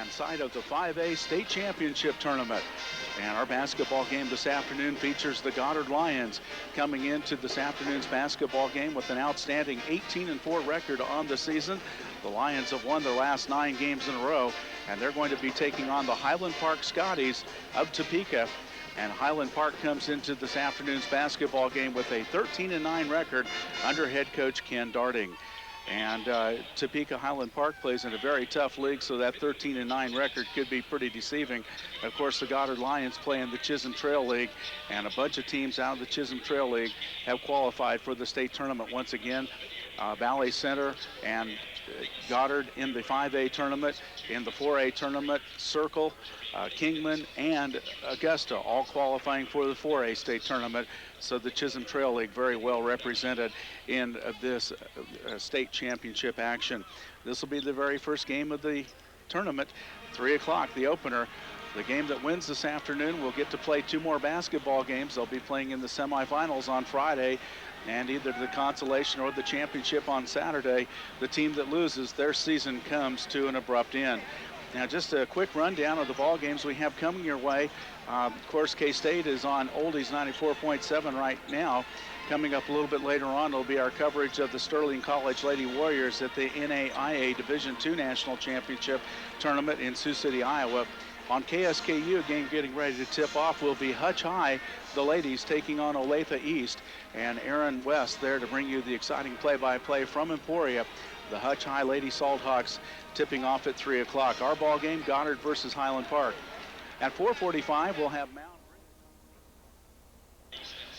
and site of the 5A State Championship Tournament. And our basketball game this afternoon features the Goddard Lions coming into this afternoon's basketball game with an outstanding 18-4 record on the season. The Lions have won their last 9 games in a row, and they're going to be taking on the Highland Park Scotties of Topeka. And Highland Park comes into this afternoon's basketball game with a 13-9 record under head coach Ken Darding. And Topeka Highland Park plays in a very tough league, so that 13-9 record could be pretty deceiving. Of course, the Goddard Lions play in the Chisholm Trail League, and a bunch of teams out of the Chisholm Trail League have qualified for the state tournament once again. Valley Center and Goddard in the 5A tournament. In the 4A tournament, Circle, Kingman, and Augusta all qualifying for the 4A state tournament. So the Chisholm Trail League very well represented in this state championship action. This will be the very first game of the tournament, 3 o'clock, the opener. The game that wins this afternoon will get to play 2 more basketball games. They'll be playing in the semifinals on Friday, and either the consolation or the championship on Saturday. The team that loses, their season comes to an abrupt end. Now, just a quick rundown of the ball games we have coming your way. Of course, K-State is on Oldies 94.7 right now. Coming up a little bit later on will be our coverage of the Sterling College Lady Warriors at the NAIA Division II National Championship Tournament in Sioux City, Iowa. On KSKU, a game getting ready to tip off will be Hutch High, the ladies taking on Olathe East, and Aaron West there to bring you the exciting play-by-play from Emporia. The Hutch High Lady Salthawks tipping off at 3 o'clock. Our ball game, Goddard versus Highland Park. At 4:45, we'll have Mount.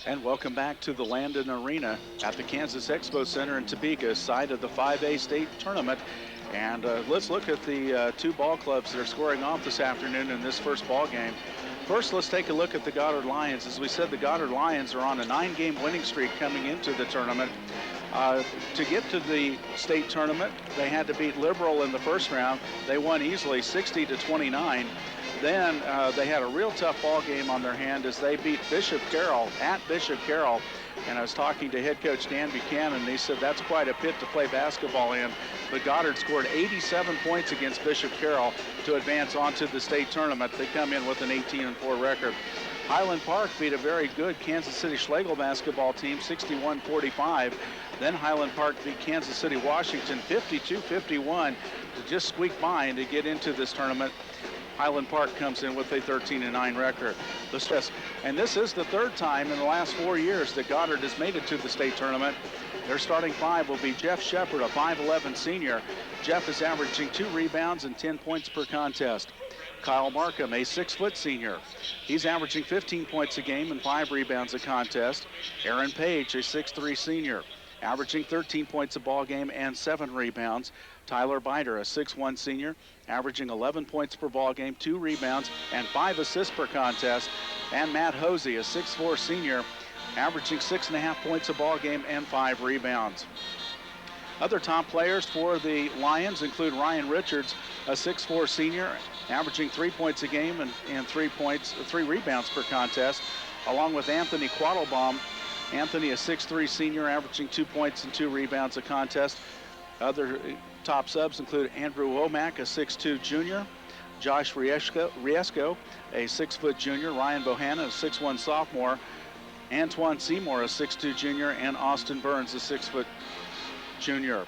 And welcome back to the Landon Arena at the Kansas Expo Center in Topeka, site of the 5A state tournament. And let's look at the 2 ball clubs that are scoring off this afternoon in this first ball game. First, let's take a look at the Goddard Lions. As we said, the Goddard Lions are on a 9-game winning streak coming into the tournament. To get to the state tournament, they had to beat Liberal in the first round. They won easily, 60-29. Then they had a real tough ball game on their hand as they beat Bishop Carroll at Bishop Carroll. And I was talking to head coach Dan Buchanan, and he said that's quite a pit to play basketball in. But Goddard scored 87 points against Bishop Carroll to advance onto the state tournament. They come in with an 18-4 record. Highland Park beat a very good Kansas City Schlegel basketball team, 61-45. Then Highland Park beat Kansas City Washington 52-51 to just squeak by and to get into this tournament. Highland Park comes in with a 13-9 record. And this is the 3rd time in the last 4 years that Goddard has made it to the state tournament. Their starting 5 will be Jeff Shepard, a 5'11 senior. Jeff is averaging 2 rebounds and 10 points per contest. Kyle Markham, a 6-foot senior. He's averaging 15 points a game and 5 rebounds a contest. Aaron Page, a 6'3 senior, averaging 13 points a ball game and 7 rebounds. Tyler Biter, a 6'1 senior, averaging 11 points per ball game, 2 rebounds, and 5 assists per contest. And Matt Hosey, a 6'4 senior, averaging 6.5 points a ball game and 5 rebounds. Other top players for the Lions include Ryan Richards, a 6'4 senior, averaging 3 points a game and 3 rebounds per contest, along with Anthony Quattlebaum. Anthony, a 6'3 senior, averaging 2 points and 2 rebounds a contest. Other top subs include Andrew Womack, a 6'2 junior, Josh Riesco, a 6-foot junior, Ryan Bohanna, a 6'1 sophomore, Antoine Seymour, a 6'2 junior, and Austin Burns, a 6-foot junior.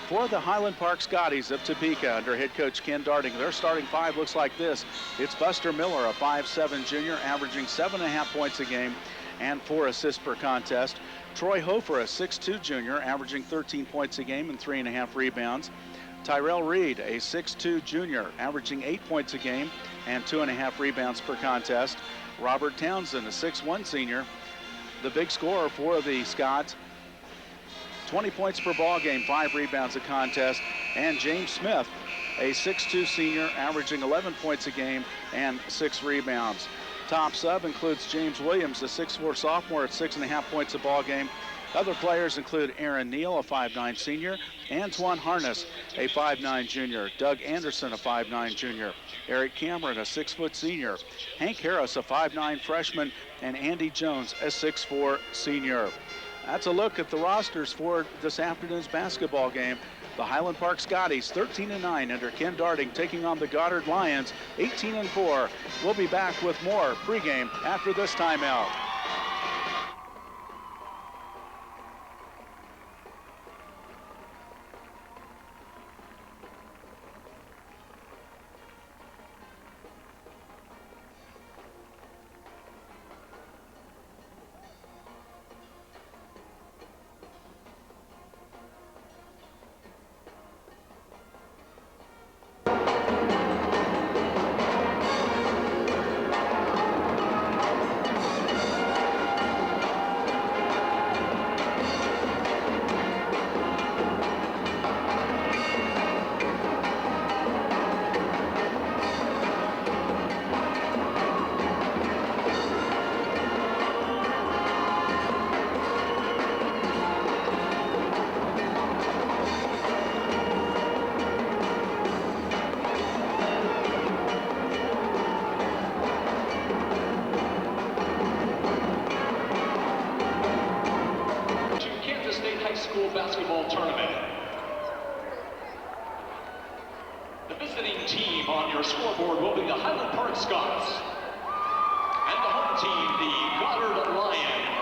For the Highland Park Scotties of Topeka under head coach Ken Darding, their starting 5 looks like this. It's Buster Miller, a 5'7 junior, averaging 7.5 points a game and 4 assists per contest. Troy Hofer, a 6'2 junior, averaging 13 points a game and 3.5 rebounds. Tyrell Reed, a 6'2 junior, averaging 8 points a game and 2.5 rebounds per contest. Robert Townsend, a 6'1 senior, the big scorer for the Scots, 20 points per ball game, 5 rebounds a contest. And James Smith, a 6'2 senior, averaging 11 points a game and 6 rebounds. Top sub includes James Williams, a 6'4 sophomore at 6.5 points a ball game. Other players include Aaron Neal, a 5'9 senior, Antoine Harness, a 5'9 junior, Doug Anderson, a 5'9 junior, Eric Cameron, a 6-foot senior, Hank Harris, a 5'9 freshman, and Andy Jones, a 6'4 senior. That's a look at the rosters for this afternoon's basketball game. The Highland Park Scotties 13-9 under Ken Darding taking on the Goddard Lions 18-4. We'll be back with more pregame after this timeout. Basketball tournament. The visiting team on your scoreboard will be the Highland Park Scots, and the home team, the Goddard Lions.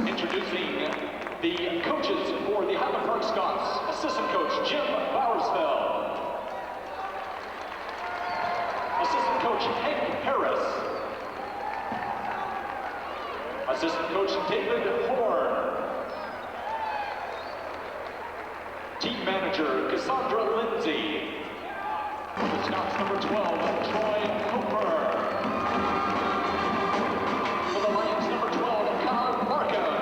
Introducing the coaches for the Highland Park Scots: assistant coach Jim Bowersfeld, assistant coach Hank Harris, assistant coach David Horn, team manager Cassandra Lindsay, for the Scots number 12, Troy Cooper, for the Lions number 12, Kyle Markham,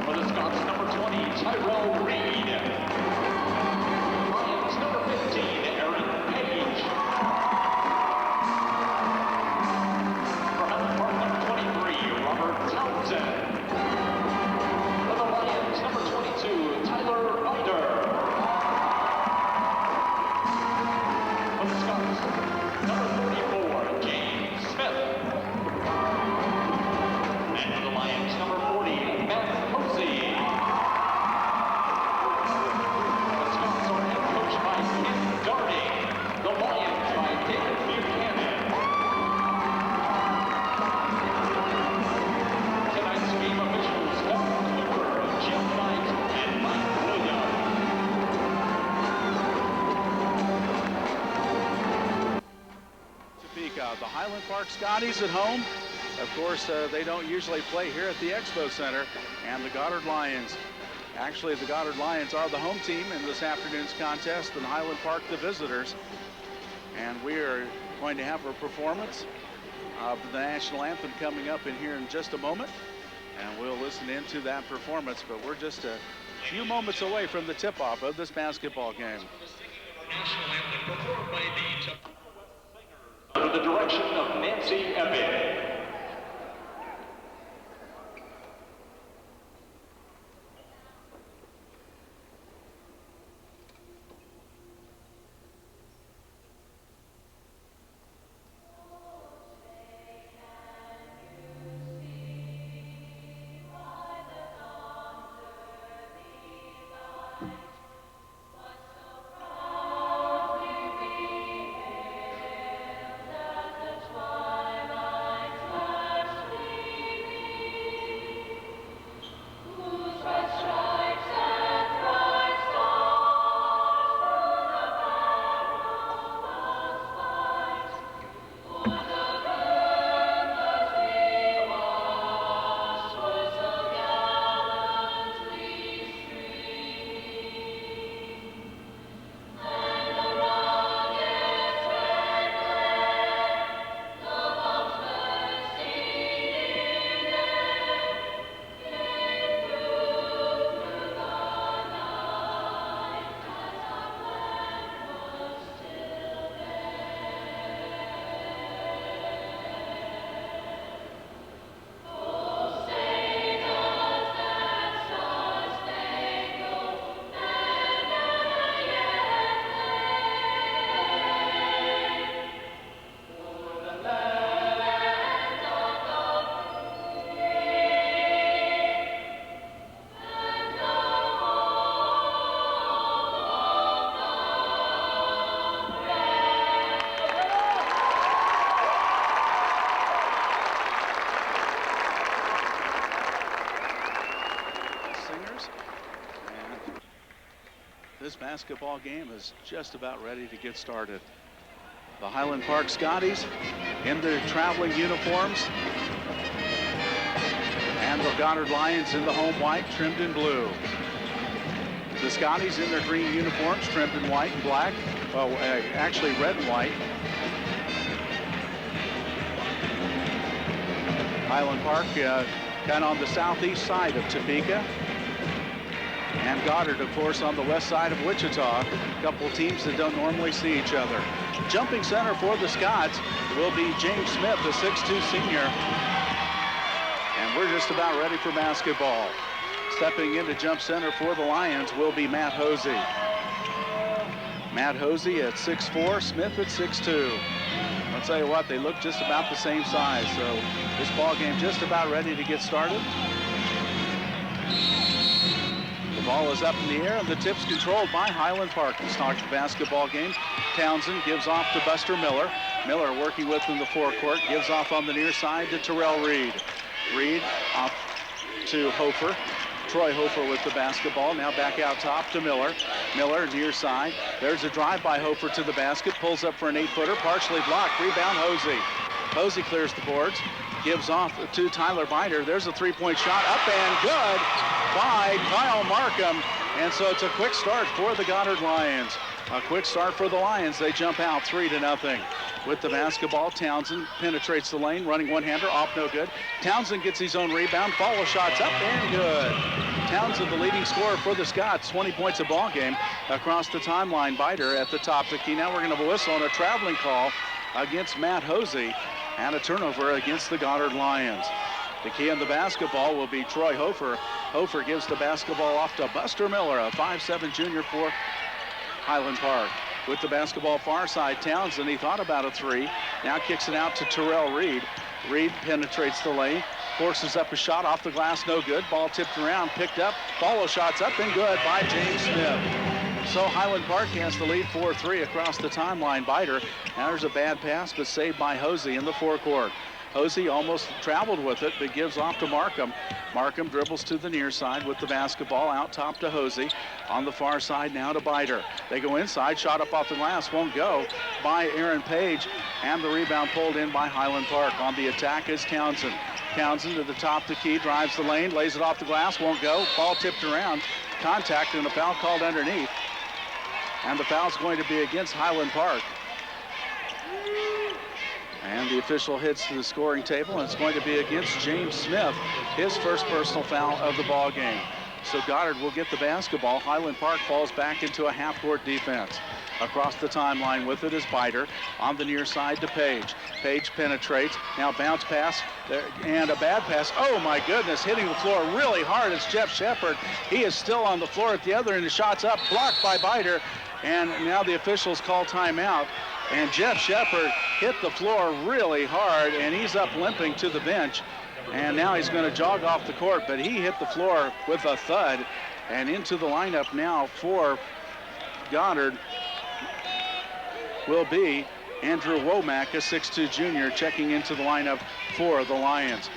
for the Scots number 20, Tyrell Reed, the Highland Park Scotties at home. Of course, they don't usually play here at the Expo Center. And the Goddard Lions, actually the Goddard Lions are the home team in this afternoon's contest, and Highland Park the visitors. And we are going to have a performance of the national anthem coming up in here in just a moment. And we'll listen into that performance, but we're just a few moments away from the tip-off of this basketball game. National anthem performed by under the direction of Nancy Epic. Twilight basketball game is just about ready to get started. The Highland Park Scotties in their traveling uniforms, and the Goddard Lions in the home white, trimmed in blue. The Scotties in their green uniforms, trimmed in white and black. Well, actually red and white. Highland Park kind of on the southeast side of Topeka. And Goddard, of course, on the west side of Wichita. A couple teams that don't normally see each other. Jumping center for the Scots will be James Smith, the 6'2 senior. And we're just about ready for basketball. Stepping into jump center for the Lions will be Matt Hosey. Matt Hosey at 6'4", Smith at 6'2". I'll tell you what, they look just about the same size. So this ball game just about ready to get started. The ball is up in the air, and the tip's controlled by Highland Park. To start the basketball game, Townsend gives off to Buster Miller. Miller working with in the forecourt, gives off on the near side to Terrell Reed. Reed off to Hofer. Troy Hofer with the basketball. Now back out top to Miller. Miller near side. There's a drive by Hofer to the basket. Pulls up for an 8-footer. Partially blocked. Rebound Hosey. Hosey clears the boards. Gives off to Tyler Bider. There's a three-point shot. Up and good by Kyle Markham. And so it's a quick start for the Goddard Lions. A quick start for the Lions. They jump out 3-0. With the basketball, Townsend penetrates the lane, running one-hander, off no good. Townsend gets his own rebound, follow shots up and good. Townsend, the leading scorer for the Scots, 20 points a ball game across the timeline. Bider at the top of the key. Now we're going to whistle on a traveling call against Matt Hosey and a turnover against the Goddard Lions. The key on the basketball will be Troy Hofer. Hofer gives the basketball off to Buster Miller, a 5'7" junior for Highland Park. With the basketball far side, Townsend, he thought about a three. Now kicks it out to Terrell Reed. Reed penetrates the lane, forces up a shot off the glass, no good. Ball tipped around, picked up, follow shots up and good by James Smith. So Highland Park has the lead 4-3 across the timeline. Bider. Now there's a bad pass, but saved by Hosey in the forecourt. Hosey almost traveled with it, but gives off to Markham. Markham dribbles to the near side with the basketball out top to Hosey. On the far side now to Bider. They go inside, shot up off the glass, won't go by Aaron Page, and the rebound pulled in by Highland Park. On the attack is Townsend. Townsend to the top of the key, drives the lane, lays it off the glass, won't go. Ball tipped around, contact, and a foul called underneath. And the foul's going to be against Highland Park. And the official heads to the scoring table, and it's going to be against James Smith, his first personal foul of the ball game. So Goddard will get the basketball. Highland Park falls back into a half-court defense. Across the timeline with it is Bider. On the near side to Page. Page penetrates. Now bounce pass and a bad pass. Oh my goodness, hitting the floor really hard. It's Jeff Shepard. He is still on the floor at the other end. The shot's up, blocked by Bider. And now the officials call timeout. And Jeff Shepard hit the floor really hard, and he's up limping to the bench. And now he's going to jog off the court, but he hit the floor with a thud. And into the lineup now for Goddard will be Andrew Womack, a 6'2 junior, checking into the lineup for the Lions.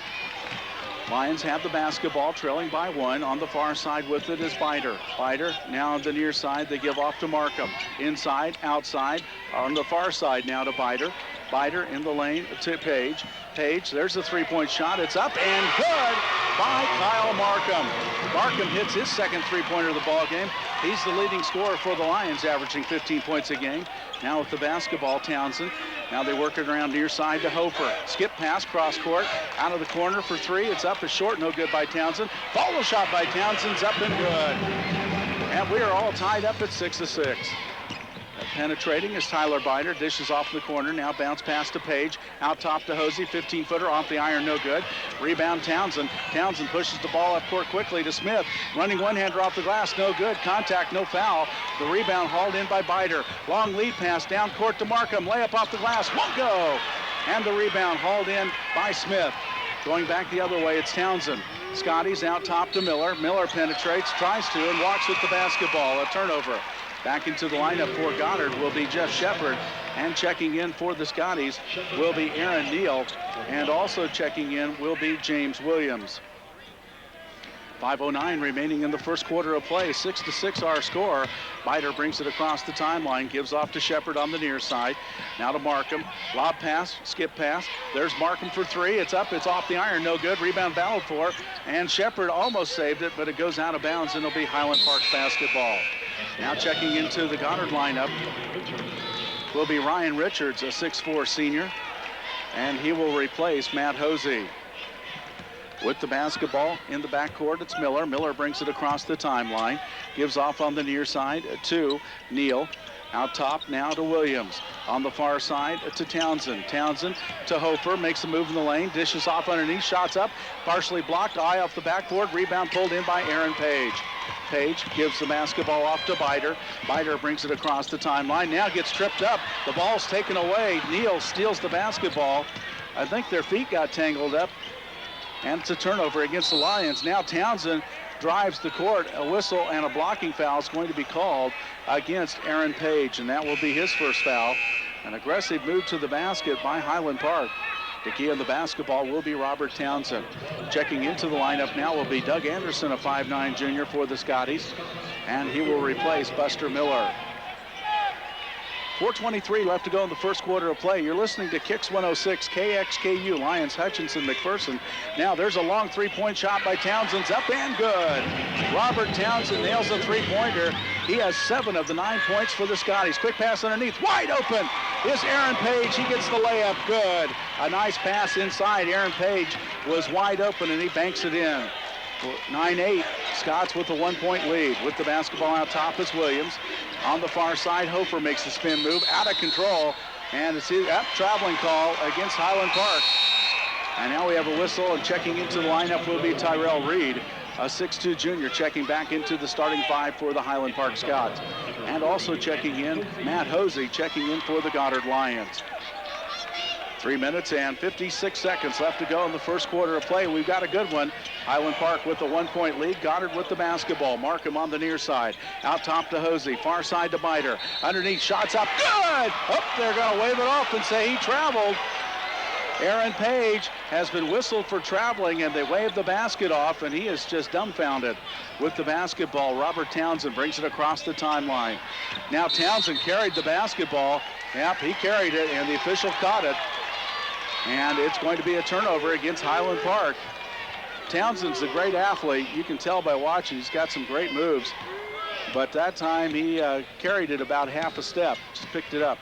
Lions have the basketball, trailing by 1. On the far side with it is Bider. Bider now on the near side. They give off to Markham. Inside, outside. On the far side now to Bider. Bider in the lane to Page. Page, there's a three-point shot. It's up and good by Kyle Markham. Markham hits his second three-pointer of the ball game. He's the leading scorer for the Lions, averaging 15 points a game. Now with the basketball, Townsend. Now they work it around near side to Hofer. Skip pass, cross court, out of the corner for three. It's up, is short, no good by Townsend. Follow shot by Townsend's up and good. And we are all tied up at 6-6. Penetrating is Tyler Bider, dishes off the corner, now bounce pass to Page, out top to Hosey, 15-footer off the iron, no good. Rebound Townsend. Townsend pushes the ball up court quickly to Smith, running one-hander off the glass, no good. Contact, no foul. The rebound hauled in by Bider. Long lead pass down court to Markham, layup off the glass, won't go. And the rebound hauled in by Smith. Going back the other way, it's Townsend. Scotty's out top to Miller. Miller penetrates, tries to, and walks with the basketball. A turnover. Back into the lineup for Goddard will be Jeff Shepard, and checking in for the Scotties will be Aaron Neal, and also checking in will be James Williams. 5:09 remaining in the first quarter of play. 6-6 our score. Biter brings it across the timeline, gives off to Shepard on the near side. Now to Markham. Lob pass, skip pass. There's Markham for three. It's up, it's off the iron, no good. Rebound battled for, and Shepard almost saved it, but it goes out of bounds, and it'll be Highland Park's basketball. Now checking into the Goddard lineup will be Ryan Richards, a 6'4 senior, and he will replace Matt Hosey. With the basketball in the backcourt, it's Miller. Miller brings it across the timeline, gives off on the near side to Neal. Out top now to Williams. On the far side to Townsend. Townsend to Hofer, makes a move in the lane, dishes off underneath, shots up, partially blocked, eye off the backboard, rebound pulled in by Aaron Page. Page gives the basketball off to Biter. Biter brings it across the timeline, now gets tripped up. The ball's taken away. Neal steals the basketball. I think their feet got tangled up. And it's a turnover against the Lions. Now Townsend drives the court. A whistle and a blocking foul is going to be called against Aaron Page, and that will be his first foul. An aggressive move to the basket by Highland Park. The key on the basketball will be Robert Townsend. Checking into the lineup now will be Doug Anderson, a 5'9 junior for the Scotties, and he will replace Buster Miller. 4:23 left to go in the first quarter of play. You're listening to Kicks 106, KXKU, Lions, Hutchinson, McPherson. Now there's a long three-point shot by Townsend, up and good. Robert Townsend nails a three-pointer. He has 7 of the 9 points for the Scotties. Quick pass underneath, wide open is Aaron Page. He gets the layup, good. A nice pass inside. Aaron Page was wide open and he banks it in. 9-8, Scots with a 1-point lead. With the basketball out top is Williams. On the far side, Hofer makes a spin move, out of control, and it's a traveling call against Highland Park. And now we have a whistle, and checking into the lineup will be Tyrell Reed, a 6'2 junior, checking back into the starting 5 for the Highland Park Scots. And also checking in, Matt Hosey, checking in for the Goddard Lions. 3 minutes and 56 seconds left to go in the first quarter of play. We've got a good one. Highland Park with the 1-point lead. Goddard with the basketball. Markham on the near side. Out top to Hosey. Far side to Biter. Underneath, shots up. Good! Oh, they're going to wave it off and say he traveled. Aaron Page has been whistled for traveling, and they wave the basket off, and he is just dumbfounded with the basketball. Robert Townsend brings it across the timeline. Now Townsend carried the basketball. Yep, he carried it, and the official caught it. And it's going to be a turnover against Highland Park. Townsend's a great athlete. You can tell by watching. He's got some great moves. But that time he carried it about half a step. Just picked it up.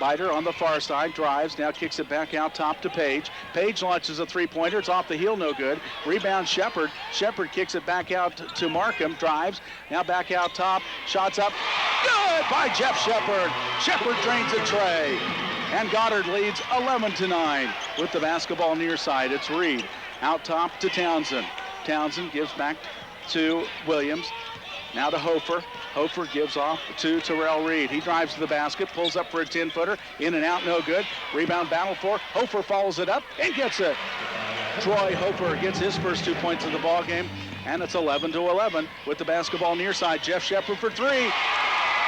Biter on the far side, drives, now kicks it back out top to Page. Page launches a three-pointer. It's off the heel, no good. Rebound Shepard. Shepard kicks it back out to Markham, drives, now back out top. Shots up. Good by Jeff Shepard. Shepard drains a tray. And Goddard leads 11-9 with the basketball near side. It's Reed out top to Townsend. Townsend gives back to Williams. Now to Hofer. Hofer gives off to Terrell Reed. He drives to the basket, pulls up for a 10-footer. In and out, no good. Rebound battle for. Hofer follows it up and gets it. Troy Hofer gets his first 2 points of the ball game, and it's 11-11 with the basketball near side. Jeff Shepard for three.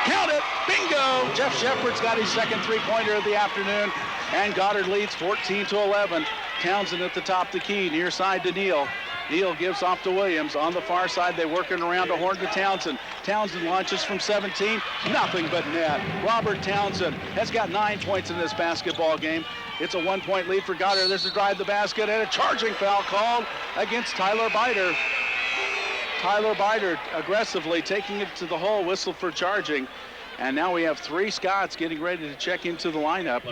Count it, bingo! Jeff Shepard's got his second three-pointer of the afternoon, and Goddard leads 14-11. Townsend at the top of the key, near side to Neal. Neal gives off to Williams. On the far side, they're working around a horn to Townsend. Townsend launches from 17, nothing but net. Robert Townsend has got 9 points in this basketball game. It's a 1-point lead for Goddard. There's a drive to the basket and a charging foul called against Tyler Biter. Tyler Biter aggressively taking it to the hole, whistle for charging. And now we have 3 Scots getting ready to check into the lineup.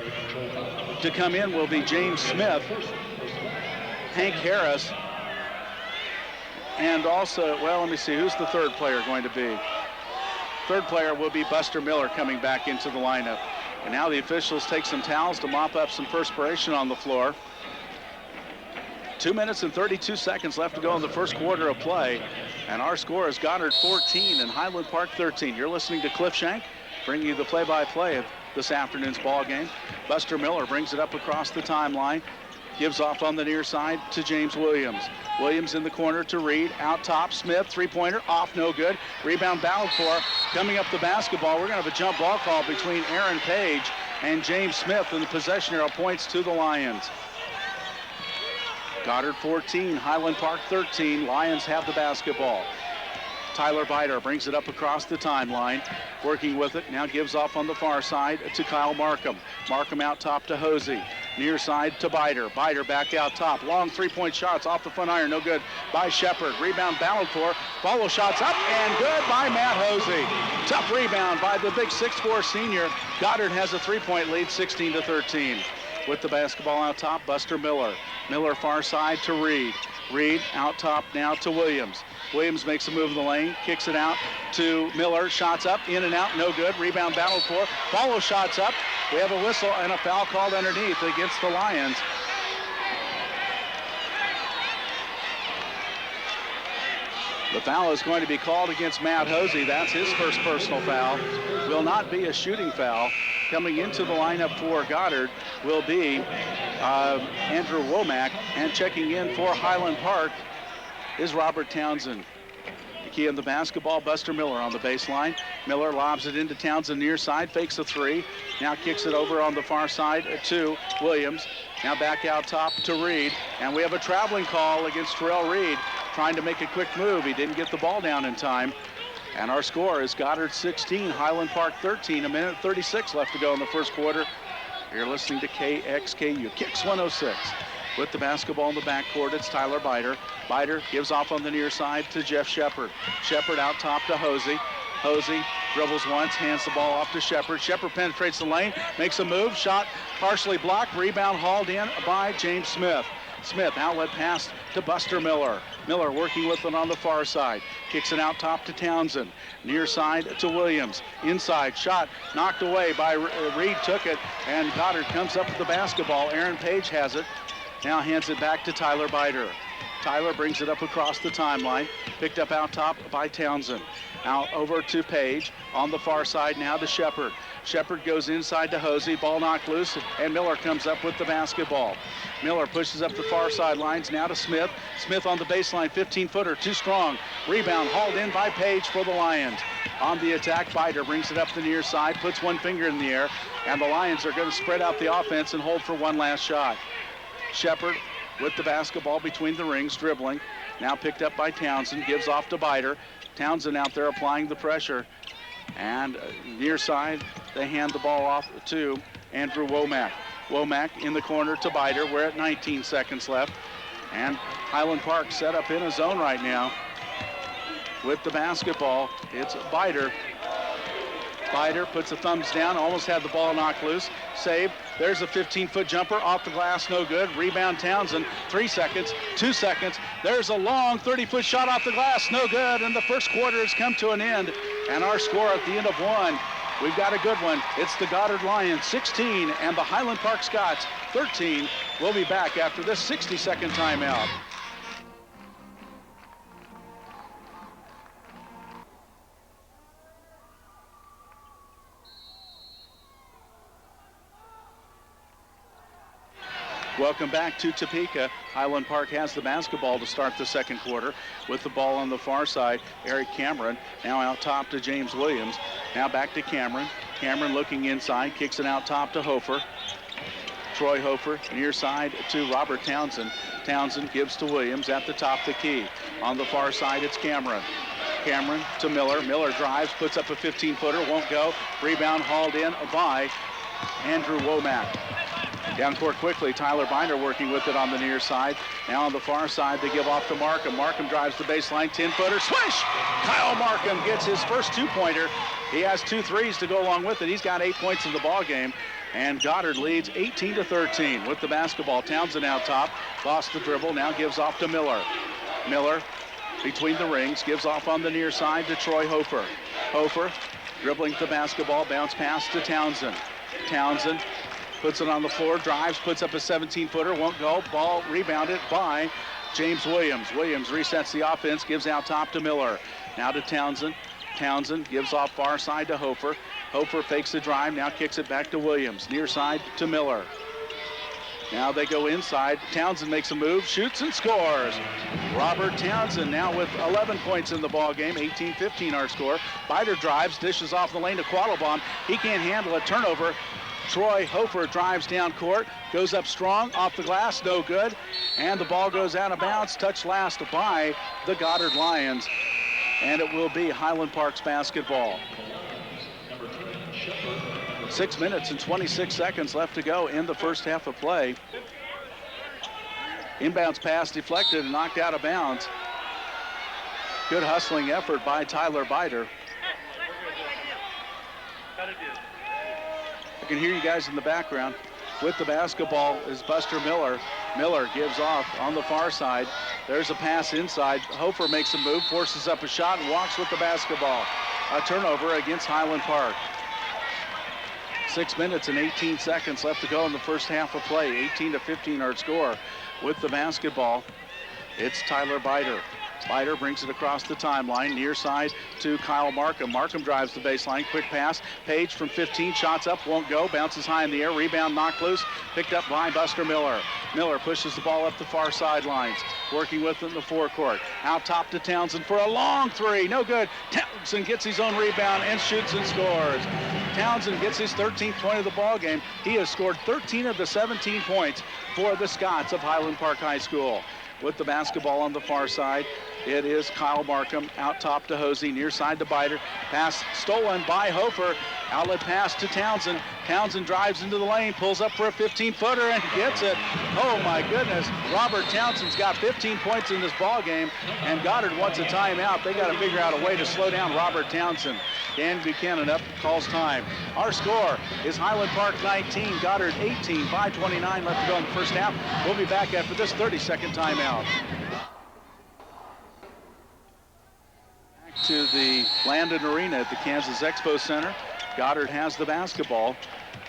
To come in will be James Smith, Hank Harris, and also, well, let me see, who's the third player going to be? Third player will be Buster Miller coming back into the lineup. And now the officials take some towels to mop up some perspiration on the floor. 2 minutes and 32 seconds left to go in the first quarter of play. And our score is Goddard 14 and Highland Park 13. You're listening to Cliff Shank, bringing you the play-by-play of this afternoon's ball game. Buster Miller brings it up across the timeline. Gives off on the near side to James Williams. Williams in the corner to Reed. Out top, Smith, three-pointer, off, no good. Rebound battled for. Coming up the basketball, we're going to have a jump ball call between Aaron Page and James Smith, and the possession arrow points to the Lions. Goddard 14, Highland Park 13. Lions have the basketball. Tyler Bider brings it up across the timeline, working with it. Now gives off on the far side to Kyle Markham. Markham out top to Hosey. Near side to Bider. Bider back out top. Long three-point shots off the front iron. No good by Shepard. Rebound battled for. Follow shots up and good by Matt Hosey. Tough rebound by the big 6'4" senior. Goddard has a three-point lead, 16-13. With the basketball out top, Buster Miller. Miller far side to Reed. Reed out top now to Williams. Williams makes a move in the lane, kicks it out to Miller. Shots up, in and out, no good. Rebound battled for. Follow shots up. We have a whistle and a foul called underneath against the Lions. The foul is going to be called against Matt Hosey. That's his first personal foul. Will not be a shooting foul. Coming into the lineup for Goddard will be Andrew Womack, and checking in for Highland Park is Robert Townsend. The key in the basketball, Buster Miller on the baseline. Miller lobs it into Townsend near side, fakes a three. Now kicks it over on the far side to Williams. Now back out top to Reed. And we have a traveling call against Terrell Reed, trying to make a quick move. He didn't get the ball down in time. And our score is Goddard 16, Highland Park 13. A minute 36 left to go in the first quarter. You're listening to KXKU, Kicks 106. With the basketball in the backcourt, it's Tyler Bider. Bider gives off on the near side to Jeff Shepard. Shepard out top to Hosey. Hosey dribbles once, hands the ball off to Shepard. Shepard penetrates the lane, makes a move, shot partially blocked, rebound hauled in by James Smith. Smith, outlet pass to Buster Miller. Miller working with it on the far side. Kicks it out top to Townsend. Near side to Williams. Inside shot knocked away by Reed, took it, and Goddard comes up with the basketball. Aaron Page has it. Now hands it back to Tyler Bider. Tyler brings it up across the timeline. Picked up out top by Townsend. Out over to Page. On the far side now to Shepard. Shepard goes inside to Hosey. Ball knocked loose, and Miller comes up with the basketball. Miller pushes up the far sidelines now to Smith. Smith on the baseline, 15-footer, too strong. Rebound hauled in by Page for the Lions. On the attack, Bider brings it up the near side, puts one finger in the air, and the Lions are going to spread out the offense and hold for one last shot. Shepard with the basketball between the rings, dribbling. Now picked up by Townsend, gives off to Bider. Townsend out there applying the pressure. And near side, they hand the ball off to Andrew Womack. Womack in the corner to Bider. We're at 19 seconds left. And Highland Park set up in a zone right now. With the basketball, it's Bider. Bider puts the thumbs down, almost had the ball knocked loose. Save. There's a 15-foot jumper off the glass, no good. Rebound Townsend, 3 seconds, 2 seconds. There's a long 30-foot shot off the glass, no good. And the first quarter has come to an end. And our score at the end of one, we've got a good one. It's the Goddard Lions 16 and the Highland Park Scots 13. We'll be back after this 60-second timeout. Welcome back to Topeka. Highland Park has the basketball to start the second quarter with the ball on the far side. Eric Cameron now out top to James Williams. Now back to Cameron. Cameron looking inside, kicks it out top to Hofer. Troy Hofer near side to Robert Townsend. Townsend gives to Williams at the top the key. On the far side, it's Cameron. Cameron to Miller. Miller drives, puts up a 15-footer, won't go. Rebound hauled in by Andrew Womack. Down court quickly, Tyler Binder working with it on the near side. Now on the far side, they give off to Markham. Markham drives the baseline, 10-footer, swish! Kyle Markham gets his first two-pointer. He has 2 threes to go along with it. He's got 8 points in the ball game. And Goddard leads 18-13 with the basketball. Townsend out top, lost the dribble, now gives off to Miller. Miller between the rings, gives off on the near side to Troy Hofer. Hofer dribbling the basketball, bounce pass to Townsend. Townsend puts it on the floor, drives, puts up a 17-footer, won't go. Ball rebounded by James Williams. Williams resets the offense, gives out top to Miller. Now to Townsend. Townsend gives off far side to Hofer. Hofer fakes the drive, now kicks it back to Williams. Near side to Miller. Now they go inside. Townsend makes a move, shoots and scores. Robert Townsend now with 11 points in the ball game, 18-15 our score. Bider drives, dishes off the lane to Quattlebaum. He can't handle it. Turnover Troy Hofer drives down court, goes up strong, off the glass, no good. And the ball goes out of bounds, touched last by the Goddard Lions. And it will be Highland Park's basketball. 6 minutes and 26 seconds left to go in the first half of play. Inbounds pass deflected and knocked out of bounds. Good hustling effort by Tyler Bider. I can hear you guys in the background. With the basketball is Buster Miller. Miller gives off on the far side. There's a pass inside. Hofer makes a move, forces up a shot, and walks with the basketball. A turnover against Highland Park. 6 minutes and 18 seconds left to go in the first half of play. 18-15 our score. With the basketball, it's Tyler Bider. Bider brings it across the timeline, near side to Kyle Markham. Markham drives the baseline, quick pass. Page from 15, shots up, won't go, bounces high in the air, rebound knocked loose, picked up by Buster Miller. Miller pushes the ball up the far sidelines, working with it in the forecourt. Out top to Townsend for a long three, no good. Townsend gets his own rebound and shoots and scores. Townsend gets his 13th point of the ball game. He has scored 13 of the 17 points for the Scots of Highland Park High School. With the basketball on the far side, it is Kyle Markham out top to Hosey, near side to Bider. Pass stolen by Hofer. Outlet pass to Townsend. Townsend drives into the lane, pulls up for a 15-footer and gets it. Oh my goodness, Robert Townsend's got 15 points in this ball game, and Goddard wants a timeout. They got to figure out a way to slow down Robert Townsend. Dan Buchanan up, calls time. Our score is Highland Park 19, Goddard 18, 5:29 left to go in the first half. We'll be back after this 30-second timeout. Back to the Landon Arena at the Kansas Expo Center. Goddard has the basketball.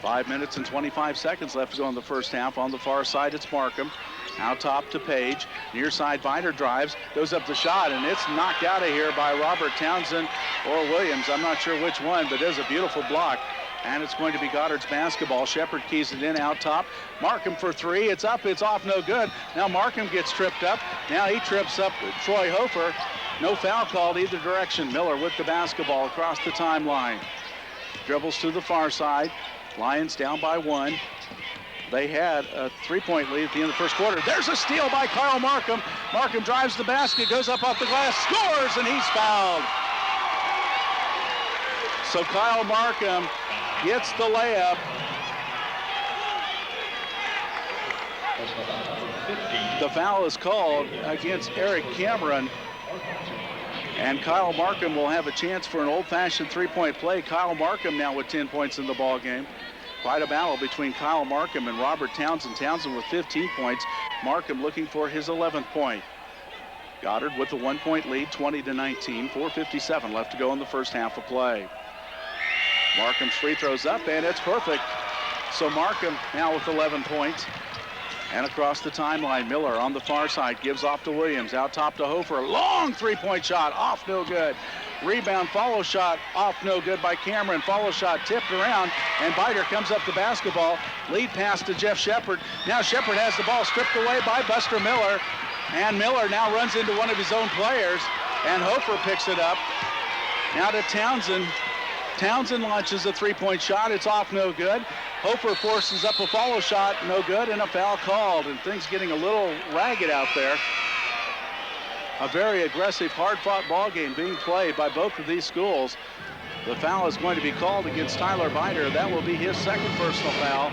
5 minutes and 25 seconds left to go in the first half. On the far side, it's Markham. Out top to Page. Near side, Bider drives, goes up the shot, and it's knocked out of here by Robert Townsend or Williams. I'm not sure which one, but it is a beautiful block. And it's going to be Goddard's basketball. Shepard keys it in out top. Markham for three. It's up, it's off, no good. Now Markham gets tripped up. Now he trips up Troy Hofer. No foul called either direction. Miller with the basketball across the timeline. Dribbles to the far side. Lions down by one. They had a three-point lead at the end of the first quarter. There's a steal by Carl Markham. Markham drives the basket, goes up off the glass, scores, and he's fouled. So Kyle Markham gets the layup. The foul is called against Eric Cameron. And Kyle Markham will have a chance for an old-fashioned three-point play. Kyle Markham now with 10 points in the ball game. Quite a battle between Kyle Markham and Robert Townsend. Townsend with 15 points. Markham looking for his 11th point. Goddard with a 1-point lead, 20-19. 4:57 left to go in the first half of play. Markham's free throws up, and it's perfect. So Markham now with 11 points. And across the timeline, Miller on the far side gives off to Williams. Out top to Hofer. Long three-point shot, off no good. Rebound, follow shot, off no good by Cameron. Follow shot tipped around, and Bider comes up the basketball. Lead pass to Jeff Shepard. Now Shepard has the ball stripped away by Buster Miller. And Miller now runs into one of his own players, and Hofer picks it up. Now to Townsend. Townsend launches a three-point shot. It's off no good. Hofer forces up a follow shot, no good, and a foul called. And things getting a little ragged out there. A very aggressive, hard-fought ball game being played by both of these schools. The foul is going to be called against Tyler Bider. That will be his second personal foul.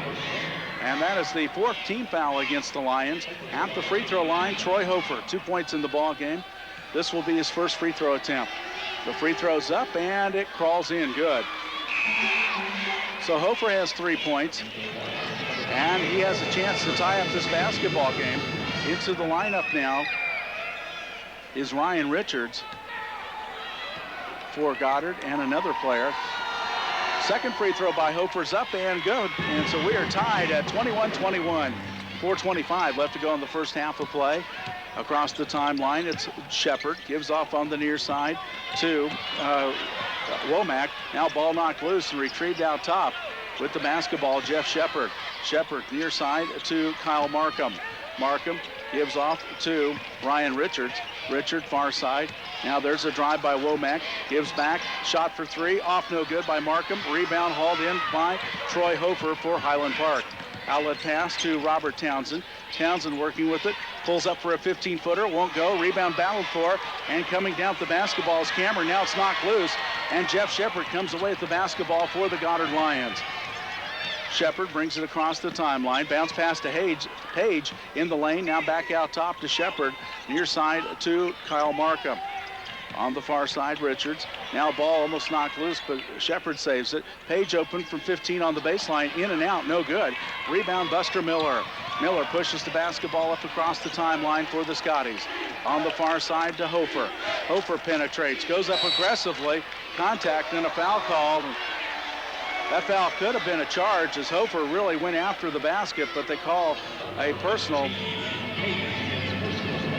And that is the fourth team foul against the Lions. At the free throw line, Troy Hofer, 2 points in the ball game. This will be his first free throw attempt. The free throw's up, and it crawls in good. So Hofer has 3 points, and he has a chance to tie up this basketball game. Into the lineup now is Ryan Richards for Goddard and another player. Second free throw by Hofer's up and good. And so we are tied at 21-21. 4:25 left to go in the first half of play. Across the timeline, it's Shepard. Gives off on the near side to Womack. Now ball knocked loose and retrieved out top with the basketball, Jeff Shepard. Shepard near side to Kyle Markham. Markham gives off to Ryan Richards. Richard, far side. Now there's a drive by Womack. Gives back. Shot for three. Off no good by Markham. Rebound hauled in by Troy Hofer for Highland Park. Outlet pass to Robert Townsend. Townsend working with it. Pulls up for a 15-footer. Won't go. Rebound battled for. And coming down with the basketball is Cameron. Now it's knocked loose. And Jeff Shepard comes away with the basketball for the Goddard Lions. Shepard brings it across the timeline. Bounce pass to Page in the lane. Now back out top to Shepard. Near side to Kyle Markham. On the far side, Richards. Now ball almost knocked loose, but Shepard saves it. Page open from 15 on the baseline. In and out, no good. Rebound, Buster Miller. Miller pushes the basketball up across the timeline for the Scotties. On the far side to Hofer. Hofer penetrates, goes up aggressively. Contact and a foul called. That foul could have been a charge as Hofer really went after the basket, but they call a personal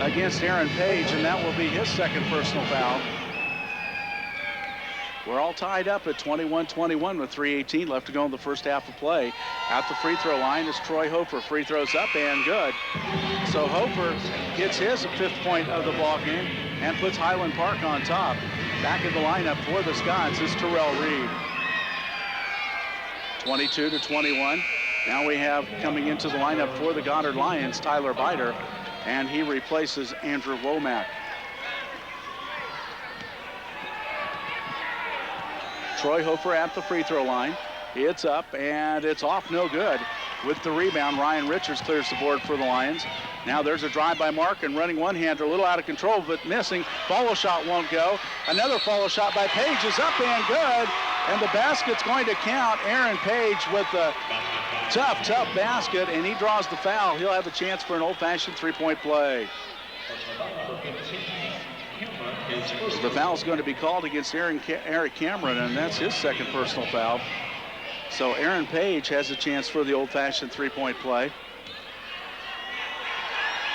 against Aaron Page, and that will be his second personal foul. We're all tied up at 21-21 with 3:18 left to go in the first half of play. At the free throw line is Troy Hofer. Free throws up and good. So Hofer gets his fifth point of the ball game and puts Highland Park on top. Back in the lineup for the Scots is Terrell Reed. 22-21. Now we have coming into the lineup for the Goddard Lions, Tyler Bider, and he replaces Andrew Womack. Troy Hofer at the free throw line. It's up and it's off, no good. With the rebound, Ryan Richards clears the board for the Lions. Now there's a drive by Mark and running one-hander, a little out of control, but missing. Follow shot won't go. Another follow shot by Page is up and good. And the basket's going to count. Aaron Page with the tough basket, and he draws the foul. He'll have a chance for an old-fashioned three-point play. The foul's going to be called against Eric Cameron, and that's his second personal foul. So Aaron Page has a chance for the old-fashioned three-point play.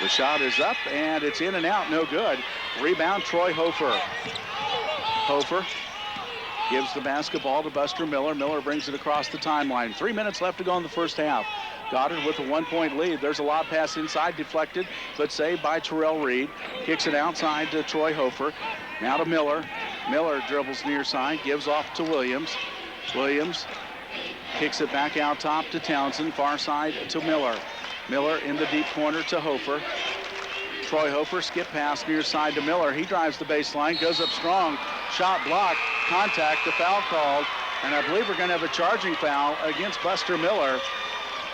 The shot is up, and it's in and out, no good. Rebound, Troy Hofer. Hofer gives the basketball to Buster Miller. Miller brings it across the timeline. 3 minutes left to go in the first half. Goddard with a 1-point lead. There's a lob pass inside, deflected, but saved by Terrell Reed. Kicks it outside to Troy Hofer. Now to Miller. Miller dribbles near side, gives off to Williams. Williams kicks it back out top to Townsend. Far side to Miller. Miller in the deep corner to Hofer. Troy Hofer skip pass near side to Miller. He drives the baseline, goes up strong. Shot blocked, contact, a foul called. And I believe we're going to have a charging foul against Buster Miller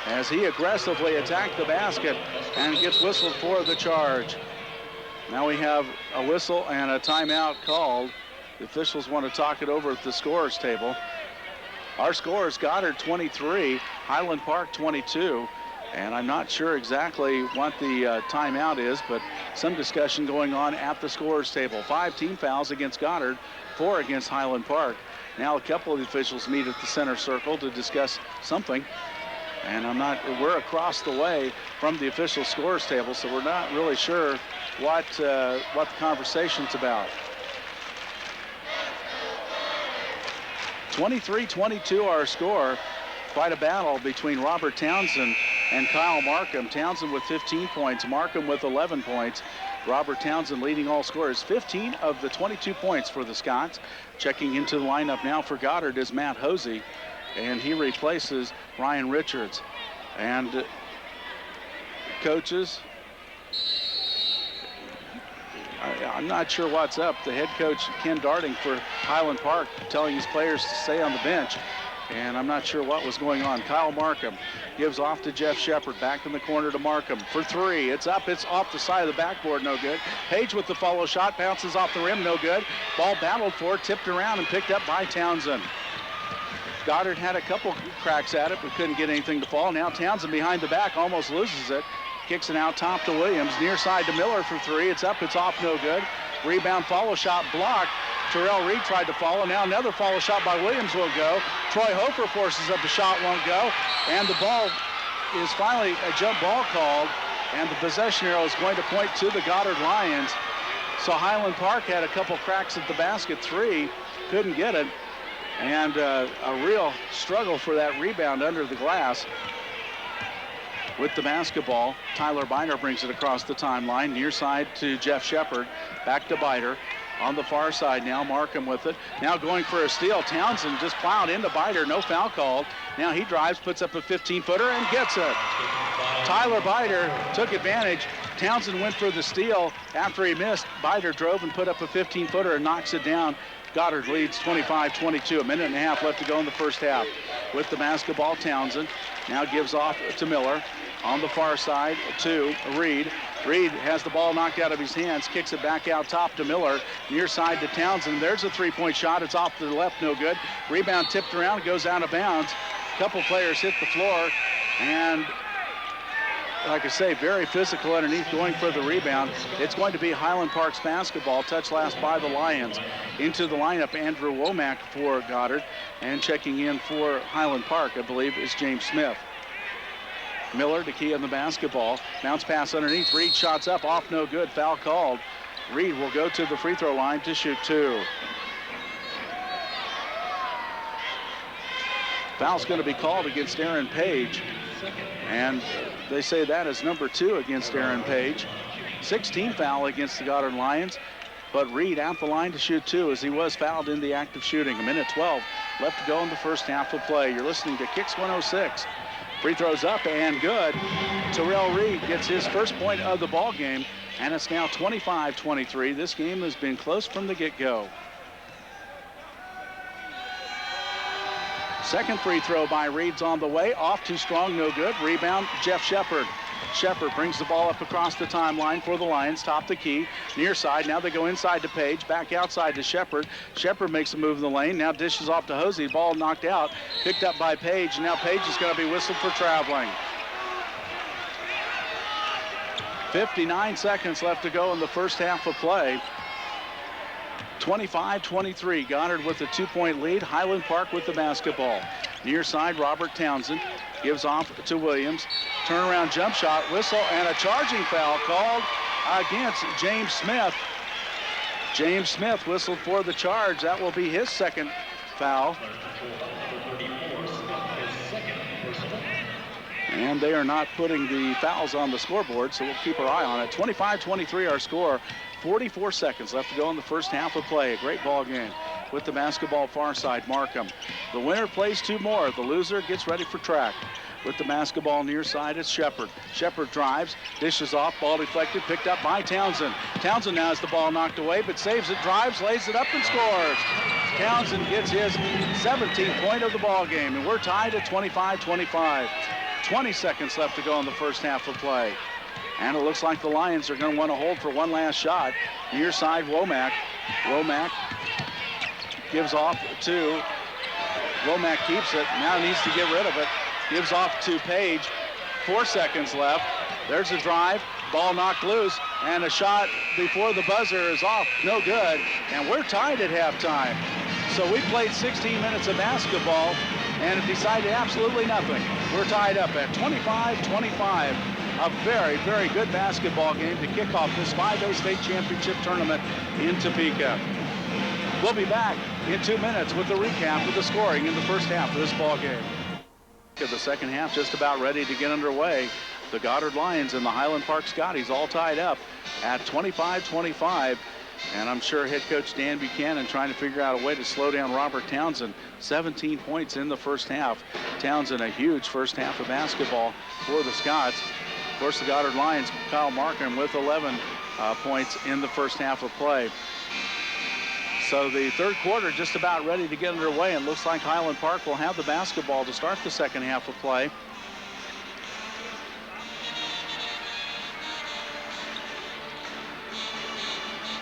as he aggressively attacked the basket and gets whistled for the charge. Now we have a whistle and a timeout called. The officials want to talk it over at the scorer's table. Our score is Goddard 23, Highland Park 22. And I'm not sure exactly what the timeout is, but some discussion going on at the scorer's table. 5 team fouls against Goddard, 4 against Highland Park. Now a couple of the officials meet at the center circle to discuss something. And we're across the way from the official scorer's table, so we're not really sure what the conversation's about. 23-22 our score. Quite a battle between Robert Townsend and Kyle Markham. Townsend with 15 points, Markham with 11 points. Robert Townsend leading all scorers. 15 of the 22 points for the Scots. Checking into the lineup now for Goddard is Matt Hosey, and he replaces Ryan Richards. And coaches, I'm not sure what's up. The head coach, Ken Darting for Highland Park, telling his players to stay on the bench. And I'm not sure what was going on. Kyle Markham gives off to Jeff Shepard. Back in the corner to Markham for three. It's up. It's off the side of the backboard. No good. Page with the follow shot. Bounces off the rim. No good. Ball battled for, tipped around, and picked up by Townsend. Goddard had a couple cracks at it, but couldn't get anything to fall. Now Townsend behind the back almost loses it. Kicks it out top to Williams. Near side to Miller for three. It's up. It's off. No good. Rebound follow shot blocked. Terrell Reed tried to follow. Now another follow shot by Williams won't go. Troy Hofer forces up the shot, won't go. And the ball is finally a jump ball called. And the possession arrow is going to point to the Goddard Lions. So Highland Park had a couple cracks at the basket. Three, couldn't get it. And a real struggle for that rebound under the glass. with the basketball. Tyler Biter brings it across the timeline. Near side to Jeff Shepard. Back to Biter. On the far side now, Markham with it. Now going for a steal. Townsend just plowed into Biter. No foul called. Now he drives, puts up a 15-footer, and gets it. Tyler Biter took advantage. Townsend went for the steal. After he missed, Biter drove and put up a 15-footer and knocks it down. Goddard leads 25-22. A minute and a half left to go in the first half. With the basketball, Townsend now gives off to Miller. On the far side to Reed. Reed has the ball knocked out of his hands, kicks it back out top to Miller. Near side to Townsend. There's a three-point shot. It's off to the left, no good. Rebound tipped around, goes out of bounds. A couple players hit the floor, and like I say, very physical underneath going for the rebound. It's going to be Highland Park's basketball. Touch last by the Lions. Into the lineup, Andrew Womack for Goddard. And checking in for Highland Park, I believe, is James Smith. Miller to key on the basketball. Bounce pass underneath. Reed shots up, off, no good. Foul called. Reed will go to the free throw line to shoot two. Foul's going to be called against Aaron Page. And they say that is number 2 against Aaron Page. 16 foul against the Goddard Lions. But Reed at the line to shoot two as he was fouled in the act of shooting. A minute 12 left to go in the first half of play. You're listening to Kicks 106. Free throws up and good. Terrell Reed gets his first point of the ball game, and it's now 25-23. This game has been close from the get-go. Second free throw by Reed's on the way. Off too strong, no good. Rebound, Jeff Shepard. Shepard brings the ball up across the timeline for the Lions. Top the key, near side. Now they go inside to Page, back outside to Shepard. Shepard makes a move in the lane. Now dishes off to Hosey. Ball knocked out, picked up by Page. And now Page is going to be whistled for traveling. 59 seconds left to go in the first half of play. 25-23. Goddard with a 2-point lead. Highland Park with the basketball. Near side, Robert Townsend gives off to Williams. Turnaround jump shot, whistle, and a charging foul called against James Smith. James Smith whistled for the charge. That will be his second foul. And they are not putting the fouls on the scoreboard, so we'll keep our eye on it. 25-23 our score. 44 seconds left to go in the first half of play. A great ball game. With the basketball far side, Markham. The winner plays 2 more. The loser gets ready for track. With the basketball near side, it's Shepard. Shepard drives, dishes off, ball deflected, picked up by Townsend. Townsend now has the ball knocked away, but saves it, drives, lays it up, and scores. Townsend gets his 17th point of the ball game, and we're tied at 25-25. 20 seconds left to go in the first half of play. And it looks like the Lions are going to want to hold for one last shot. Near side, Womack. Womack gives off to, Womack keeps it, now needs to get rid of it. Gives off to Page. 4 seconds left. There's a drive, ball knocked loose, and a shot before the buzzer is off, no good. And we're tied at halftime. So we played 16 minutes of basketball, and it decided absolutely nothing. We're tied up at 25-25. A very, very good basketball game to kick off this 5A state championship tournament in Topeka. We'll be back in 2 minutes with a recap of the scoring in the first half of this ball game. The second half just about ready to get underway. The Goddard Lions and the Highland Park Scotties all tied up at 25-25. And I'm sure head coach Dan Buchanan trying to figure out a way to slow down Robert Townsend. 17 points in the first half. Townsend, a huge first half of basketball for the Scots. Of course, the Goddard Lions, Kyle Markham with 11 points in the first half of play. So the third quarter just about ready to get underway, and looks like Highland Park will have the basketball to start the second half of play.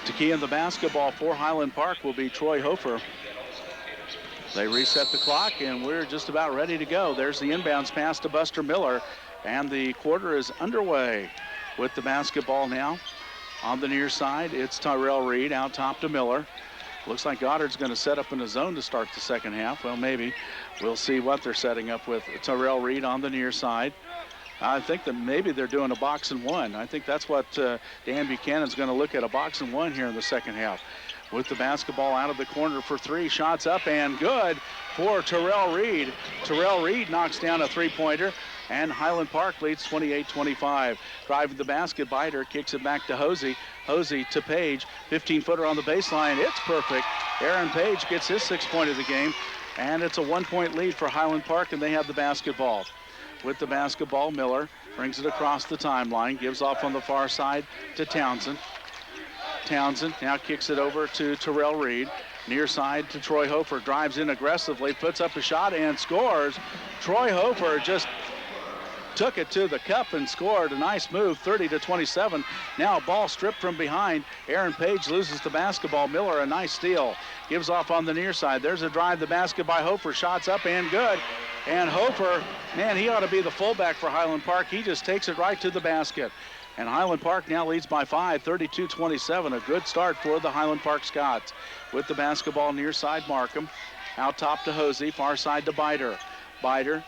To key in the basketball for Highland Park will be Troy Hofer. They reset the clock, and we're just about ready to go. There's the inbounds pass to Buster Miller, and the quarter is underway. With the basketball now on the near side, it's Tyrell Reed out top to Miller. Looks like Goddard's going to set up in a zone to start the second half. Well, maybe. We'll see what they're setting up with. Tyrell Reed on the near side. I think that maybe they're doing a box and one. I think that's what Dan Buchanan's going to look at, a box and one here in the second half. with the basketball out of the corner for three. Shots up and good for Terrell Reed. Terrell Reed knocks down a three-pointer, and Highland Park leads 28-25. Driving the basket, Bider kicks it back to Hosey. Hosey to Page, 15-footer on the baseline. It's perfect. Aaron Page gets his 6th point of the game, and it's a 1-point lead for Highland Park, and they have the basketball. With the basketball, Miller brings it across the timeline, gives off on the far side to Townsend. Townsend now kicks it over to Terrell Reed. Near side to Troy Hofer, drives in aggressively, puts up a shot and scores. Troy Hofer just took it to the cup and scored. A nice move, 30-27. Now a ball stripped from behind. Aaron Page loses the basketball. Miller, a nice steal. Gives off on the near side. There's a drive, the basket by Hofer. Shots up and good. And Hofer, man, he ought to be the fullback for Highland Park. He just takes it right to the basket. And Highland Park now leads by 5, 32-27. A good start for the Highland Park Scots. With the basketball near side, Markham. Out top to Hosey, far side to Bider. Bider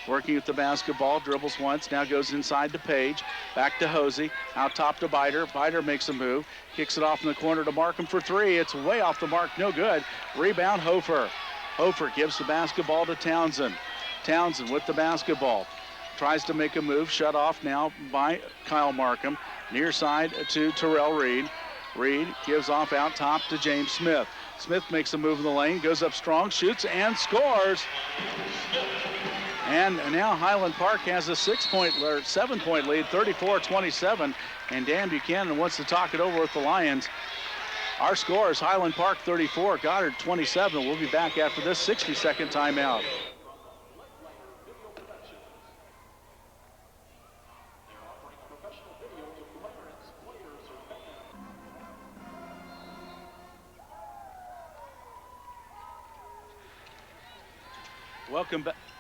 working with the basketball, dribbles once, now goes inside to Page. Back to Hosey, out top to Bider. Bider makes a move, kicks it off in the corner to Markham for three. It's way off the mark, no good. Rebound, Hofer. Hofer gives the basketball to Townsend. Townsend with the basketball. Tries to make a move, shut off now by Kyle Markham. Near side to Terrell Reed. Reed gives off out top to James Smith. Smith makes a move in the lane, goes up strong, shoots and scores. And now Highland Park has a 7-point lead, 34-27. And Dan Buchanan wants to talk it over with the Lions. Our score is Highland Park 34, Goddard 27. We'll be back after this 60-second timeout.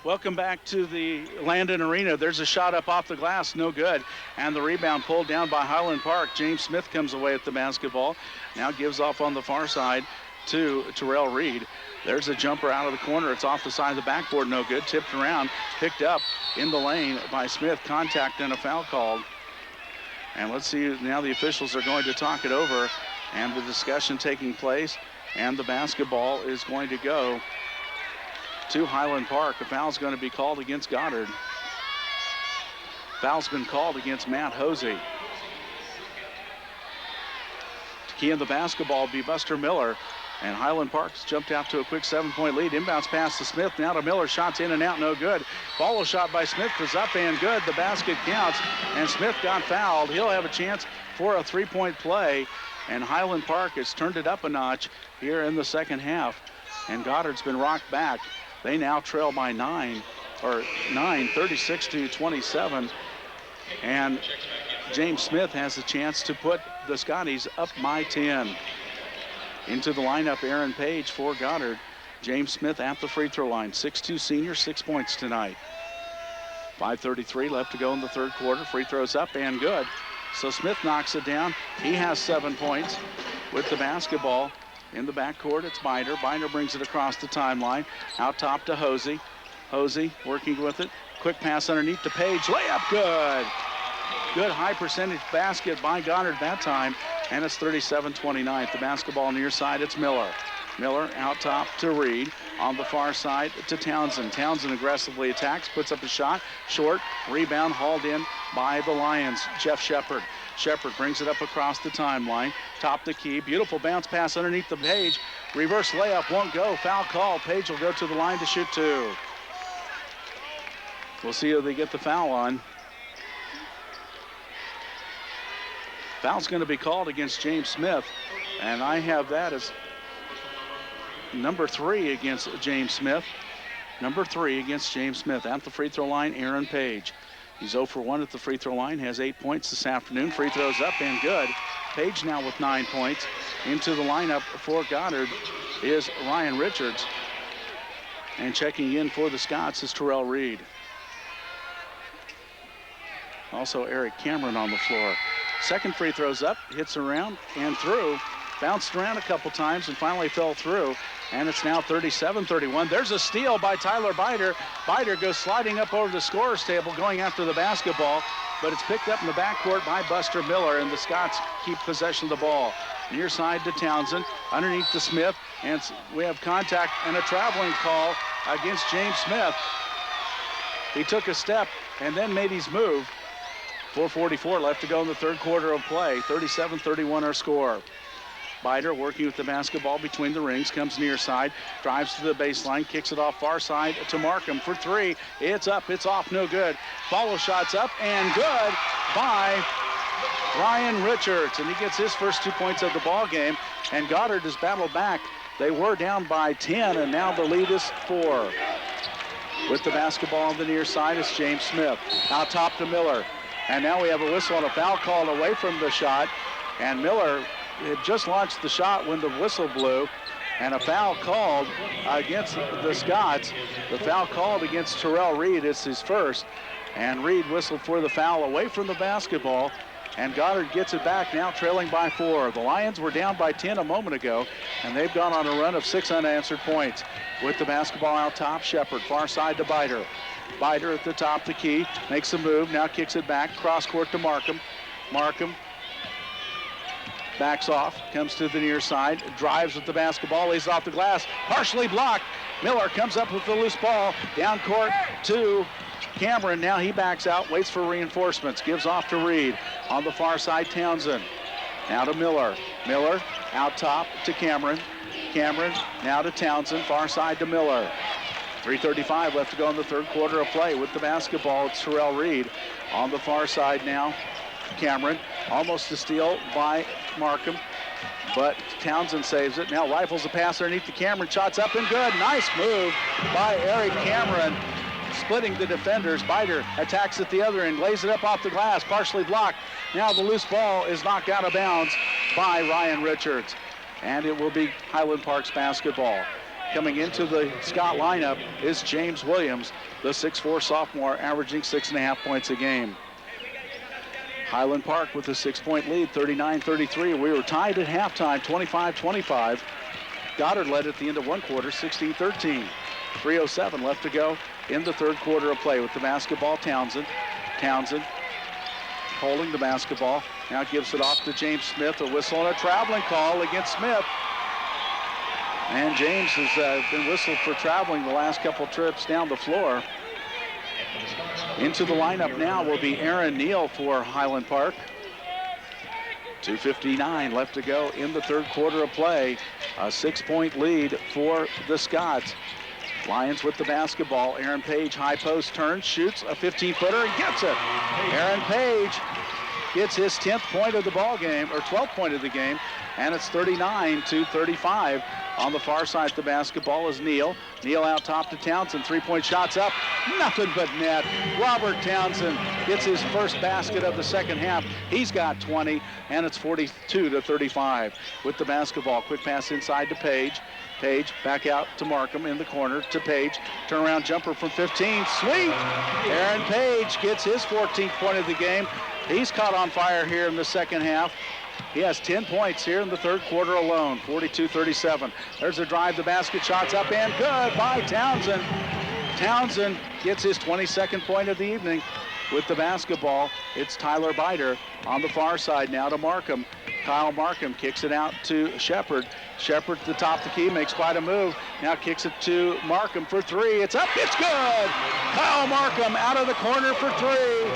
Welcome back to the Landon Arena. There's a shot up off the glass, no good. And the rebound pulled down by Highland Park. James Smith comes away with the basketball. Now gives off on the far side to Terrell Reed. There's a jumper out of the corner. It's off the side of the backboard, no good. Tipped around, picked up in the lane by Smith. Contact and a foul called. And let's see, now the officials are going to talk it over and the discussion taking place. And the basketball is going to go to Highland Park. A foul's going to be called against Goddard. Foul's been called against Matt Hosey. To key in the basketball will be Buster Miller. And Highland Park's jumped out to a quick 7-point lead. Inbounds pass to Smith. Now to Miller. Shots in and out, no good. Follow shot by Smith was up and good. The basket counts. And Smith got fouled. He'll have a chance for a 3-point play. And Highland Park has turned it up a notch here in the second half. And Goddard's been rocked back. They now trail by 9, 36-27. And James Smith has a chance to put the Scotties up by 10. Into the lineup, Aaron Page for Goddard. James Smith at the free throw line. 6'2" senior, 6 points tonight. 5:33 left to go in the third quarter. Free throws up and good. So Smith knocks it down. He has 7 points with the basketball. In the backcourt, it's Binder. Binder brings it across the timeline. Out top to Hosey. Hosey working with it. Quick pass underneath to Page. Layup good. Good high percentage basket by Goddard that time. And it's 37-29. The basketball near side, it's Miller. Miller out top to Reed. On the far side to Townsend. Townsend aggressively attacks, puts up a shot. Short, rebound hauled in by the Lions. Jeff Shepard. Shepard brings it up across the timeline. Top the key. Beautiful bounce pass underneath the Page. Reverse layup won't go. Foul call. Page will go to the line to shoot 2. We'll see who they get the foul on. Foul's going to be called against James Smith. And I have that as number 3 against James Smith. Number 3 against James Smith. At the free throw line, Aaron Page. He's 0 for 1 at the free throw line, has 8 points this afternoon. Free throws up and good. Page now with 9 points. Into the lineup for Goddard is Ryan Richards. And checking in for the Scots is Terrell Reed. Also Eric Cameron on the floor. Second free throw's up, hits around and through. Bounced around a couple times and finally fell through. And it's now 37-31. There's a steal by Tyler Bider. Bider goes sliding up over the scorer's table, going after the basketball. but it's picked up in the backcourt by Buster Miller, and the Scots keep possession of the ball. Near side to Townsend, underneath to Smith, and we have contact and a traveling call against James Smith. He took a step and then made his move. 4:44 left to go in the third quarter of play. 37-31 our score. Bider working with the basketball between the rings, comes near side, drives to the baseline, kicks it off far side to Markham for three. It's up, it's off, no good. Follow shot's up and good by Ryan Richards, and he gets his first 2 points of the ball game. And Goddard has battled back. They were down by 10, and now the lead is 4. With the basketball on the near side is James Smith. Out top to Miller. And now we have a whistle and a foul called away from the shot. And Miller had just launched the shot when the whistle blew. And a foul called against the Scots. The foul called against Terrell Reed. It's his first. And Reed whistled for the foul away from the basketball. And Goddard gets it back, now trailing by 4. The Lions were down by 10 a moment ago, and they've gone on a run of 6 unanswered points. With the basketball out top, Shepard, far side to Bider. Bider at the top, the key, makes a move, now kicks it back, cross court to Markham. Markham backs off, comes to the near side, drives with the basketball, lays off the glass, partially blocked. Miller comes up with the loose ball, down court to Cameron. Now he backs out, waits for reinforcements, gives off to Reed. On the far side, Townsend. Now to Miller. Miller out top to Cameron. Cameron now to Townsend, far side to Miller. 3:35 left to go in the third quarter of play. With the basketball, it's Terrell Reed. On the far side now, Cameron. Almost a steal by Markham, but Townsend saves it. Now rifles the pass underneath the Cameron. Shots up and good. Nice move by Eric Cameron, splitting the defenders. Bider attacks at the other end, lays it up off the glass, partially blocked. Now the loose ball is knocked out of bounds by Ryan Richards, and it will be Highland Park's basketball. Coming into the Scott lineup is James Williams, the 6'4 sophomore, averaging 6.5 points a game. Highland Park with a 6-point lead, 39-33. We were tied at halftime, 25-25. Goddard led at the end of one quarter, 16-13. 3:07 left to go in the third quarter of play. With the basketball, Townsend. Townsend holding the basketball. Now gives it off to James Smith. A whistle and a traveling call against Smith. And James has been whistled for traveling the last couple trips down the floor. Into the lineup now will be Aaron Neal for Highland Park. 2:59 left to go in the third quarter of play. A 6-point lead for the Scots. Lions with the basketball. Aaron Page, high post, turns, shoots a 15-footer and gets it. Aaron Page gets his 10th point of the ball game, or 12th point of the game, and it's 39-35. On the far side, the basketball is Neal. Neal out top to Townsend. 3-point shots up. Nothing but net. Robert Townsend gets his first basket of the second half. He's got 20, and it's 42-35. With the basketball, quick pass inside to Page. Page back out to Markham in the corner to Page. Turnaround jumper from 15. Sweet! Aaron Page gets his 14th point of the game. He's caught on fire here in the second half. He has 10 points here in the third quarter alone, 42-37. There's a drive, the basket, shots up and good by Townsend. Townsend gets his 22nd point of the evening. With the basketball, it's Tyler Bider on the far side now to Markham. Kyle Markham kicks it out to Shepard. Shepard at the top of the key, makes quite a move. Now kicks it to Markham for three. It's up, it's good! Kyle Markham out of the corner for three.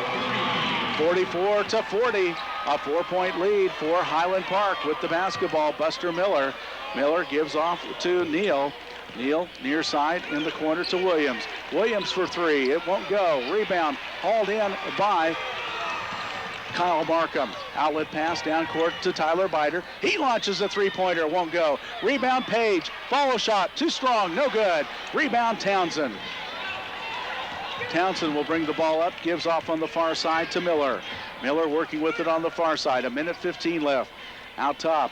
44-40, a 4-point lead for Highland Park. With the basketball, Buster Miller. Miller gives off to Neal. Neal near side in the corner to Williams. Williams for three, it won't go. Rebound hauled in by Kyle Markham. Outlet pass down court to Tyler Bider. He launches a three-pointer, won't go. Rebound Page, follow shot, too strong, no good. Rebound Townsend. Townsend will bring the ball up, gives off on the far side to Miller. Miller working with it on the far side, 1:15 left. Out top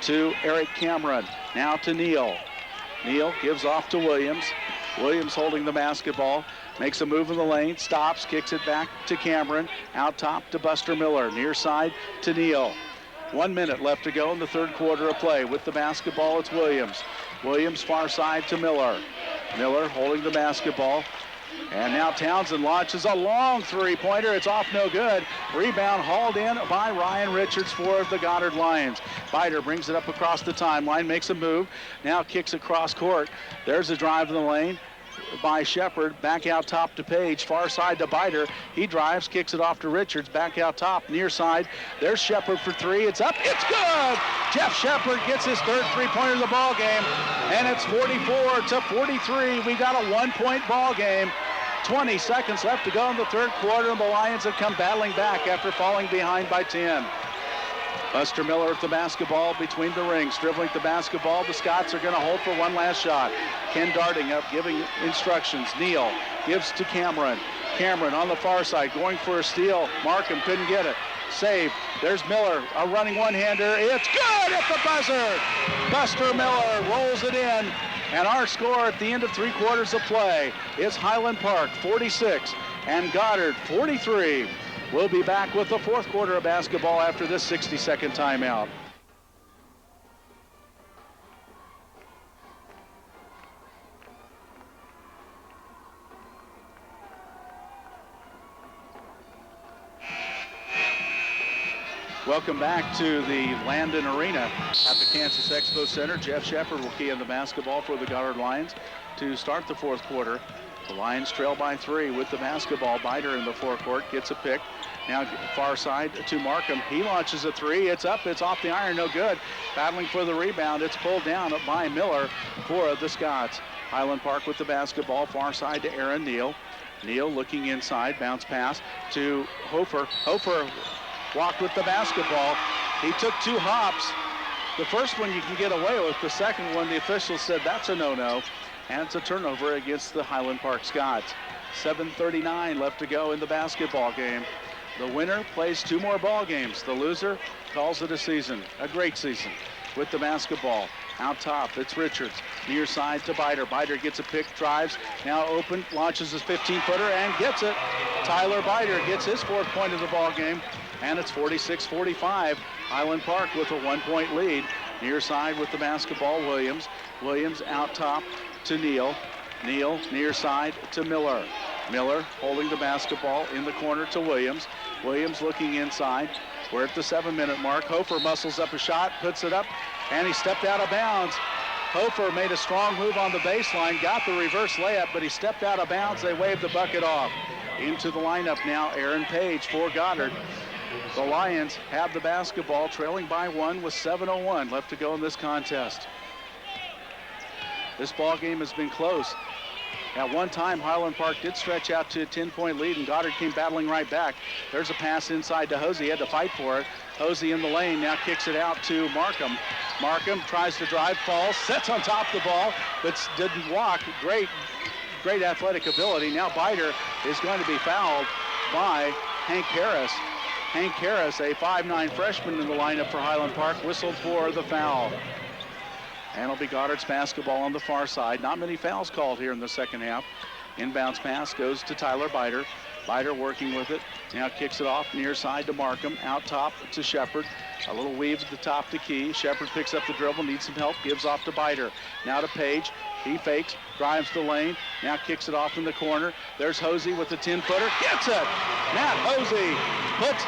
to Eric Cameron, now to Neal. Neal gives off to Williams. Williams holding the basketball, makes a move in the lane, stops, kicks it back to Cameron. Out top to Buster Miller, near side to Neal. 1 minute left to go in the third quarter of play. With the basketball, it's Williams. Williams far side to Miller. Miller holding the basketball. And now Townsend launches a long three-pointer. It's off, no good. Rebound hauled in by Ryan Richards for the Goddard Lions. Bider brings it up across the timeline, makes a move. Now kicks across court. There's a drive in the lane by Shepard. Back out top to Page. Far side to Bider. He drives, kicks it off to Richards. Back out top, near side. There's Shepard for three. It's up. It's good! Jeff Shepard gets his third three-pointer of the ball game. And it's 44-43. We got a one-point ball game. 20 seconds left to go in the third quarter, and the Lions have come battling back after falling behind by 10. Buster Miller at the basketball between the rings, dribbling the basketball. The Scots are going to hold for one last shot. Ken darting up, giving instructions. Neal gives to Cameron. Cameron on the far side, going for a steal. Markham couldn't get it. Save. There's Miller, a running one-hander. It's good at the buzzer. Buster Miller rolls it in. And our score at the end of 3 quarters of play is Highland Park 46 and Goddard 43. We'll be back with the fourth quarter of basketball after this 60-second timeout. Welcome back to the Landon Arena at the Kansas Expo Center. Jeff Shepard will key in the basketball for the Goddard Lions to start the fourth quarter. The Lions trail by 3 with the basketball. Bider in the forecourt gets a pick. Now far side to Markham. He launches a three. It's up. It's off the iron. No good. Battling for the rebound. It's pulled down by Miller for the Scots. Highland Park with the basketball. Far side to Aaron Neal. Neal looking inside. Bounce pass to Hofer. Hofer walked with the basketball. He took 2 hops. The first one you can get away with. The second one, the officials said that's a no-no. And it's a turnover against the Highland Park Scots. 7:39 left to go in the basketball game. The winner plays 2 more ball games. The loser calls it a season, a great season. With the basketball out top, it's Richards. Near side to Bider. Bider gets a pick, drives, now open, launches his 15-footer and gets it. Tyler Bider gets his 4th point of the ball game. And it's 46-45. Highland Park with a 1-point lead. Near side with the basketball, Williams. Williams out top to Neal. Neal near side to Miller. Miller holding the basketball in the corner to Williams. Williams looking inside. We're at the 7-minute mark. Hofer muscles up a shot, puts it up, and he stepped out of bounds. Hofer made a strong move on the baseline, got the reverse layup, but he stepped out of bounds. They waved the bucket off. Into the lineup now, Aaron Page for Goddard. The Lions have the basketball, trailing by 1 with 7:01 left to go in this contest. This ball game has been close. At one time, Highland Park did stretch out to a 10-point lead, and Goddard came battling right back. There's a pass inside to Hosey. He had to fight for it. Hosey in the lane, now kicks it out to Markham. Markham tries to drive, falls, sets on top of the ball, but didn't walk. Great athletic ability. Now Bider is going to be fouled by Hank Harris. Hank Harris, a 5'9" freshman in the lineup for Highland Park, whistled for the foul. And it'll be Goddard's basketball on the far side. Not many fouls called here in the second half. Inbounds pass goes to Tyler Bider. Bider working with it. Now kicks it off near side to Markham. Out top to Shepard. A little weave at the top to Key. Shepard picks up the dribble, needs some help, gives off to Bider. Now to Page. He fakes, drives the lane. Now kicks it off in the corner. There's Hosey with the 10-footer. Gets it! Matt Hosey puts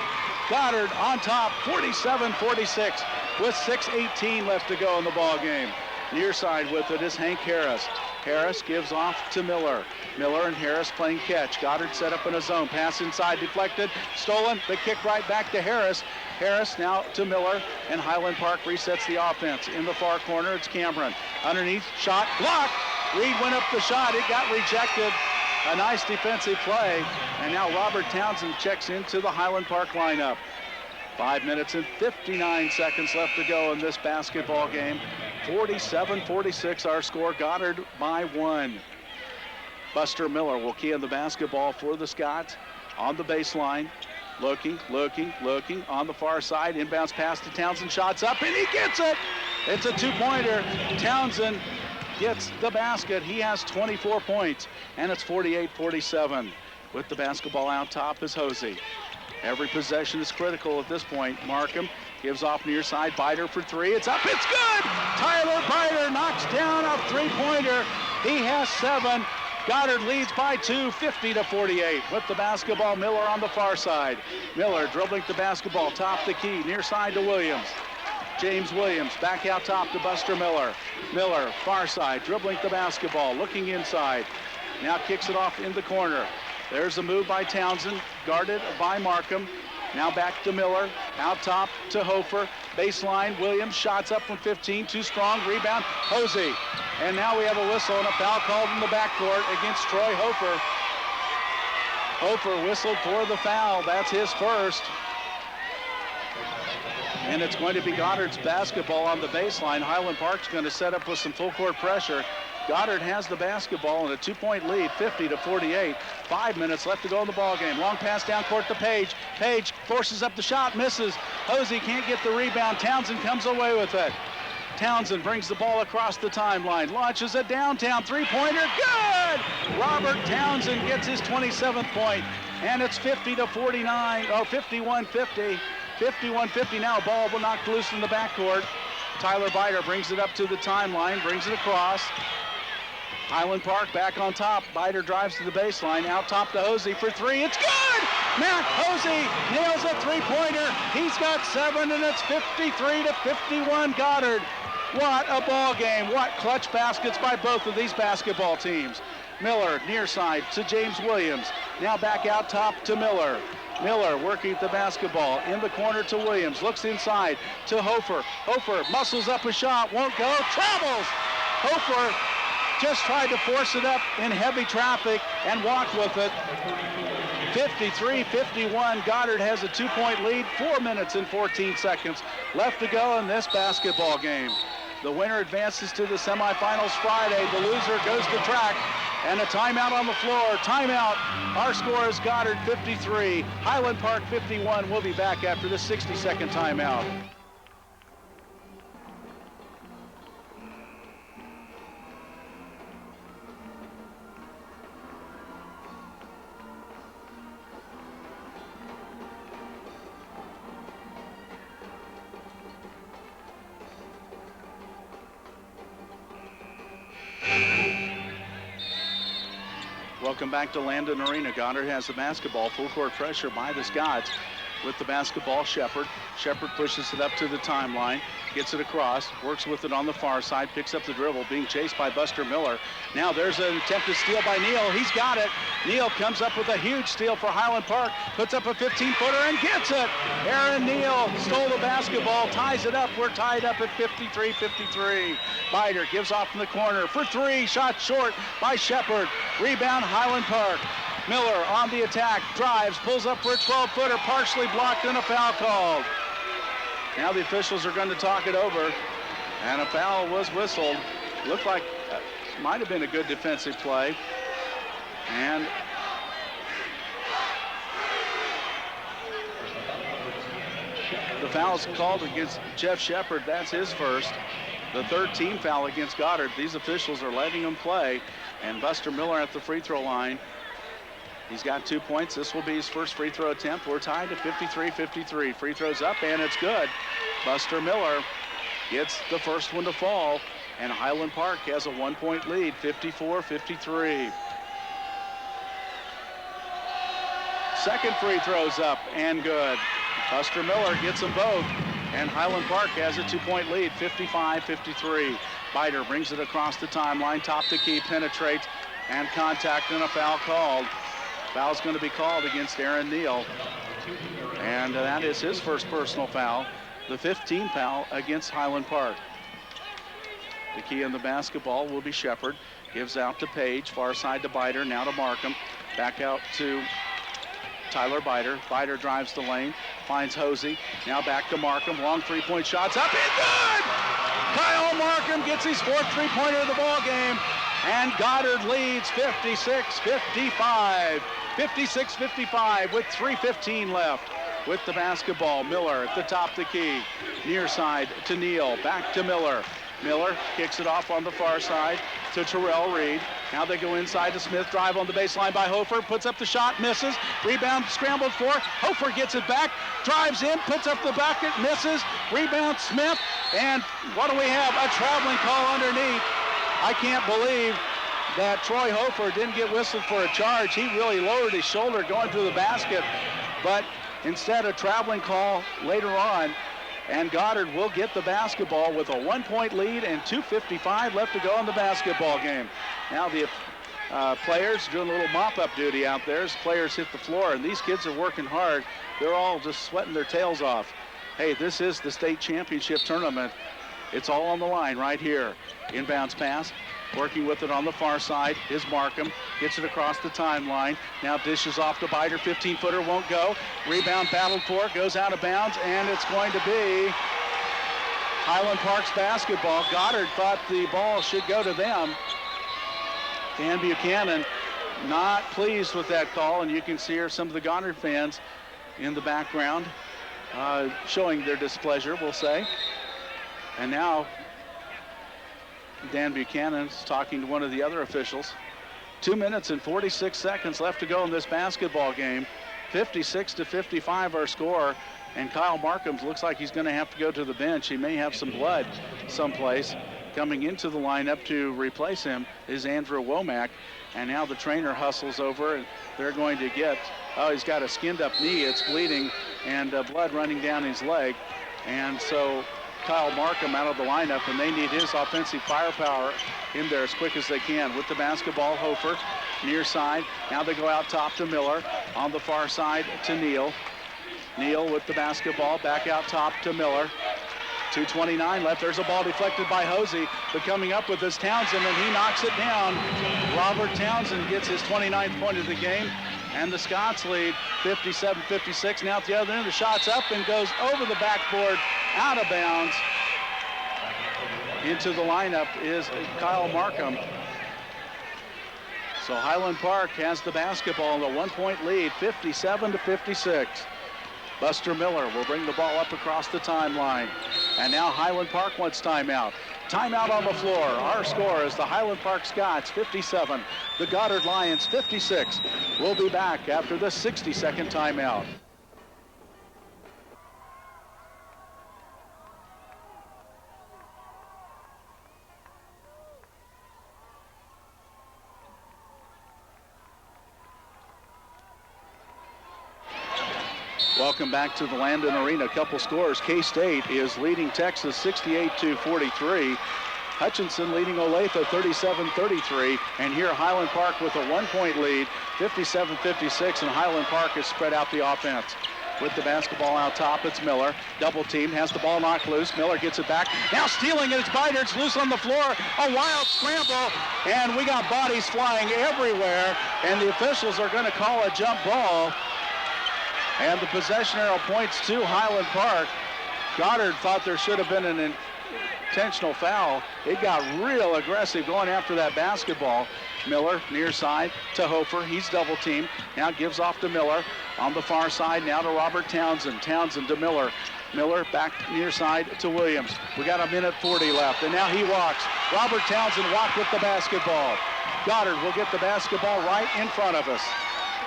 Goddard on top, 47-46, with 6:18 left to go in the ball game. Near side with it is Hank Harris. Harris gives off to Miller. Miller and Harris playing catch. Goddard set up in a zone. Pass inside, deflected, stolen. The kick right back to Harris. Harris now to Miller, and Highland Park resets the offense. In the far corner, it's Cameron. Underneath, shot, blocked. Reed went up the shot. It got rejected. A nice defensive play. And now Robert Townsend checks into the Highland Park lineup. 5 minutes and 59 seconds left to go in this basketball game. 47-46 our score. Goddard by 1. Buster Miller will key in the basketball for the Scots on the baseline. Looking on the far side. Inbounds pass to Townsend. Shots up, and he gets it. It's a 2-pointer. Townsend gets the basket. He has 24 points, and it's 48-47. With the basketball out top is Hosey. Every possession is critical at this point. Markham gives off near side. Bider for 3. It's up. It's good. Tyler Bider knocks down a 3-pointer. He has 7. Goddard leads by 2, 50-48. With the basketball, Miller on the far side. Miller dribbling the basketball, top the key, near side to Williams. James Williams back out top to Buster Miller. Miller, far side, dribbling the basketball, looking inside. Now kicks it off in the corner. There's a move by Townsend, guarded by Markham. Now back to Miller, out top to Hofer. Baseline, Williams, shots up from 15, too strong, rebound, Hosey. And now we have a whistle and a foul called in the backcourt against Troy Hofer. Hofer whistled for the foul, that's his first. And it's going to be Goddard's basketball on the baseline. Highland Park's going to set up with some full court pressure. Goddard has the basketball in a 2-point lead, 50-48. 5 minutes left to go in the ball game. Long pass down court to Page. Page forces up the shot, misses. Hosey can't get the rebound. Townsend comes away with it. Townsend brings the ball across the timeline, launches a downtown three-pointer, good! Robert Townsend gets his 27th point, and it's 50-49, oh, 51-50. 51-50 now, ball knocked loose in the backcourt. Tyler Bider brings it up to the timeline, brings it across. Highland Park back on top. Bider drives to the baseline, out top to Hosey for three. It's good! Matt Hosey nails a three-pointer. He's got 7, and it's 53-51 Goddard. What a ball game. What clutch baskets by both of these basketball teams. Miller near side to James Williams. Now back out top to Miller. Miller working the basketball in the corner to Williams. Looks inside to Hofer. Hofer muscles up a shot, won't go, travels. Hofer just tried to force it up in heavy traffic and walked with it. 53-51, Goddard has a 2-point lead, 4 minutes and 14 seconds left to go in this basketball game. The winner advances to the semifinals Friday. The loser goes to track. And a timeout on the floor. Timeout. Our score is Goddard 53, Highland Park 51. We'll be back after this 60-second timeout. Welcome back to Landon Arena. Goddard has the basketball. Full court pressure by the Scots. With the basketball, Shepard. Shepard pushes it up to the timeline, gets it across, works with it on the far side, picks up the dribble, being chased by Buster Miller. Now there's an attempt to steal by Neal. He's got it. Neal comes up with a huge steal for Highland Park, puts up a 15-footer and gets it. Aaron Neal stole the basketball, ties it up. We're tied up at 53-53. Bider gives off in the corner for three, shot short by Shepard. Rebound, Highland Park. Miller on the attack, drives, pulls up for a 12-footer, partially blocked and a foul called. Now the officials are going to talk it over, and a foul was whistled. Looked like might have been a good defensive play. And the foul is called against Jeff Shepard. That's his first. The third team foul against Goddard. These officials are letting him play, and Buster Miller at the free throw line. He's got 2 points. This will be his first free throw attempt. We're tied at 53-53. Free throws up, and it's good. Buster Miller gets the first one to fall, and Highland Park has a 1-point lead, 54-53. Second free throw's up and good. Buster Miller gets them both, and Highland Park has a 2-point lead, 55-53. Bider brings it across the timeline, top the key, penetrates, and contact and a foul called. Foul's going to be called against Aaron Neal, and that is his first personal foul, the 15th foul against Highland Park. The key in the basketball will be Shepard. Gives out to Page, far side to Bider, now to Markham. Back out to Tyler Bider. Bider drives the lane, finds Hosey. Now back to Markham. Long three-point shots up and good! Kyle Markham gets his fourth three-pointer of the ball game, and Goddard leads 56-55. 56-55 with 3:15 left. With the basketball, Miller at the top of the key. Near side to Neal, back to Miller. Miller kicks it off on the far side to Terrell Reed. Now they go inside to Smith. Drive on the baseline by Hofer. Puts up the shot, misses. Rebound scrambled for. Hofer gets it back. Drives in, puts up the bucket, misses. Rebound Smith. And what do we have? A traveling call underneath. I can't believe that Troy Hofer didn't get whistled for a charge. He really lowered his shoulder going to the basket, but instead a traveling call later on, and Goddard will get the basketball with a 1-point lead and 2:55 left to go in the basketball game. Now the players doing a little mop-up duty out there as players hit the floor, and these kids are working hard. They're all just sweating their tails off. Hey, this is the state championship tournament. It's all on the line right here. Inbounds pass. Working with it on the far side is Markham. Gets it across the timeline. Now dishes off to Biter. 15-footer won't go. Rebound battled for. Goes out of bounds, and it's going to be Highland Park's basketball. Goddard thought the ball should go to them. Dan Buchanan not pleased with that call, and you can see here some of the Goddard fans in the background showing their displeasure, we'll say. And now Dan Buchanan's talking to one of the other officials. 2 minutes and 46 seconds left to go in this basketball game. 56-55 our score, and Kyle Markham looks like he's going to have to go to the bench. He may have some blood someplace. Coming into the lineup to replace him is Andrew Womack, and now the trainer hustles over, and they're going to get, oh, he's got a skinned up knee. It's bleeding and blood running down his leg, and so Kyle Markham out of the lineup, and they need his offensive firepower in there as quick as they can. With the basketball, Hofer near side. Now they go out top to Miller. On the far side to Neal. Neal with the basketball, back out top to Miller. 2:29 left. There's a ball deflected by Hosey, but coming up with is Townsend, and he knocks it down. Robert Townsend gets his 29th point of the game, and the Scots lead 57-56. Now at the other end, the shot's up and goes over the backboard, out of bounds. Into the lineup is Kyle Markham. So Highland Park has the basketball in a 1-point lead, 57-56. Buster Miller will bring the ball up across the timeline. And now Highland Park wants timeout. Timeout on the floor. Our score is the Highland Park Scots 57, the Goddard Lions 56. We'll be back after this 60-second timeout. Welcome back to the Landon Arena. A couple scores. K-State is leading Texas 68-43. Hutchinson leading Olathe 37-33. And here Highland Park with a 1-point lead, 57-56, and Highland Park has spread out the offense. With the basketball out top, it's Miller. Double team, has the ball knocked loose. Miller gets it back. Now stealing it, it's Biter. It's loose on the floor. A wild scramble, and we got bodies flying everywhere, and the officials are going to call a jump ball. And the possession arrow points to Highland Park. Goddard thought there should have been an intentional foul. It got real aggressive going after that basketball. Miller near side to Hofer. He's double teamed. Now gives off to Miller. On the far side now to Robert Townsend. Townsend to Miller. Miller back near side to Williams. We got 1:40 left, and now he walks. Robert Townsend walked with the basketball. Goddard will get the basketball right in front of us.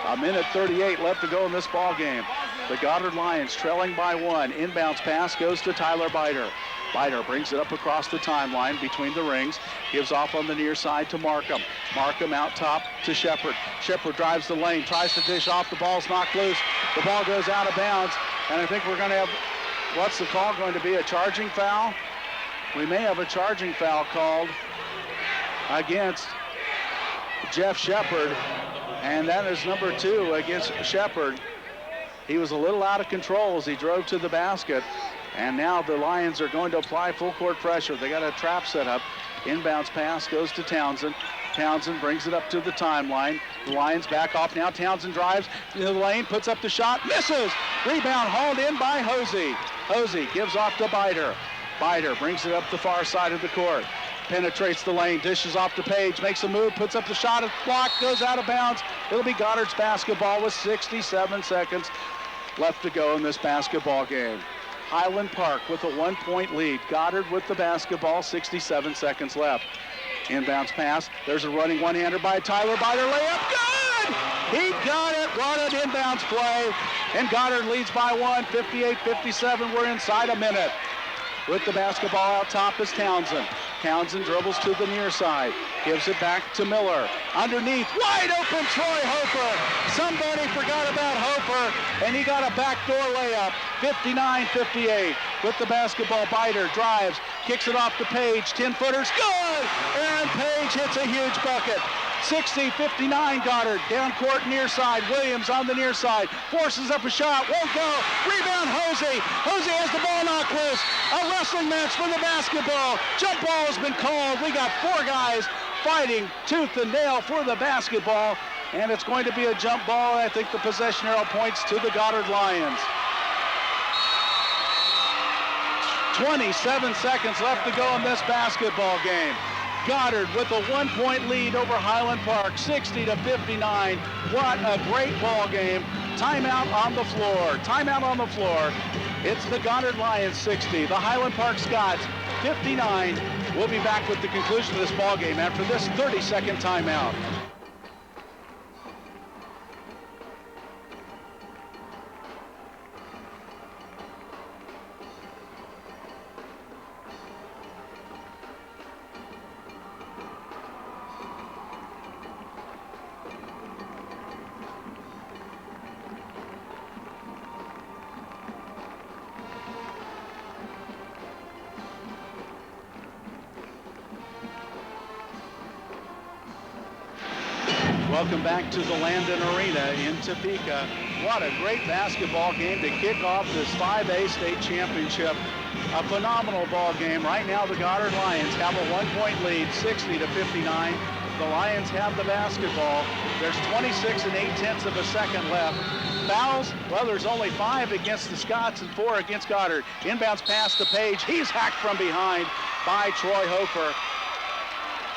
1:38 left to go in this ball game. The Goddard Lions trailing by 1. Inbounds pass goes to Tyler Biter. Biter brings it up across the timeline between the rings. Gives off on the near side to Markham. Markham out top to Shepard. Shepard drives the lane, tries to dish off. The ball's knocked loose. The ball goes out of bounds. And I think we're going to have, what's the call going to be? A charging foul? We may have a charging foul called against Jeff Shepard. And that is number 2 against Shepard. He was a little out of control as he drove to the basket. And now the Lions are going to apply full court pressure. They got a trap set up. Inbounds pass goes to Townsend. Townsend brings it up to the timeline. The Lions back off now. Townsend drives in the lane, puts up the shot, misses. Rebound hauled in by Hosey. Hosey gives off to Biter. Biter brings it up the far side of the court. Penetrates the lane, dishes off to Page, makes a move, puts up the shot, it's blocked, goes out of bounds. It'll be Goddard's basketball with 67 seconds left to go in this basketball game. Highland Park with a 1-point lead. Goddard with the basketball, 67 seconds left. Inbounds pass, there's a running one-hander by Tyler Biter, layup, good! He got it, brought it inbounds play, and Goddard leads by 1, 58-57, we're inside a minute. With the basketball out top is Townsend. Townsend dribbles to the near side, gives it back to Miller. Underneath, wide open Troy Hofer. Somebody forgot about Hofer, and he got a backdoor layup. 59-58. With the basketball, Biter drives, kicks it off to Page. 10-footers, good! Aaron Page hits a huge bucket. 60-59 Goddard. Down court near side. Williams on the near side. Forces up a shot. Won't go. Rebound Hosey. Hosey has the ball knocked loose. A wrestling match for the basketball. Jump ball has been called. We got 4 guys fighting tooth and nail for the basketball. And it's going to be a jump ball. I think the possession arrow points to the Goddard Lions. 27 seconds left to go in this basketball game. Goddard with a 1-point lead over Highland Park, 60-59. What a great ball game. Timeout on the floor. Timeout on the floor. It's the Goddard Lions 60, the Highland Park Scots 59. We'll be back with the conclusion of this ball game after this 30-second timeout. Welcome back to the Landon Arena in Topeka. What a great basketball game to kick off this 5A state championship. A phenomenal ball game. Right now the Goddard Lions have a 1-point lead, 60-59. The Lions have the basketball. There's 26 8/10 of a second left. Fouls, well, there's only 5 against the Scots and 4 against Goddard. Inbounds pass to Page. He's hacked from behind by Troy Hofer.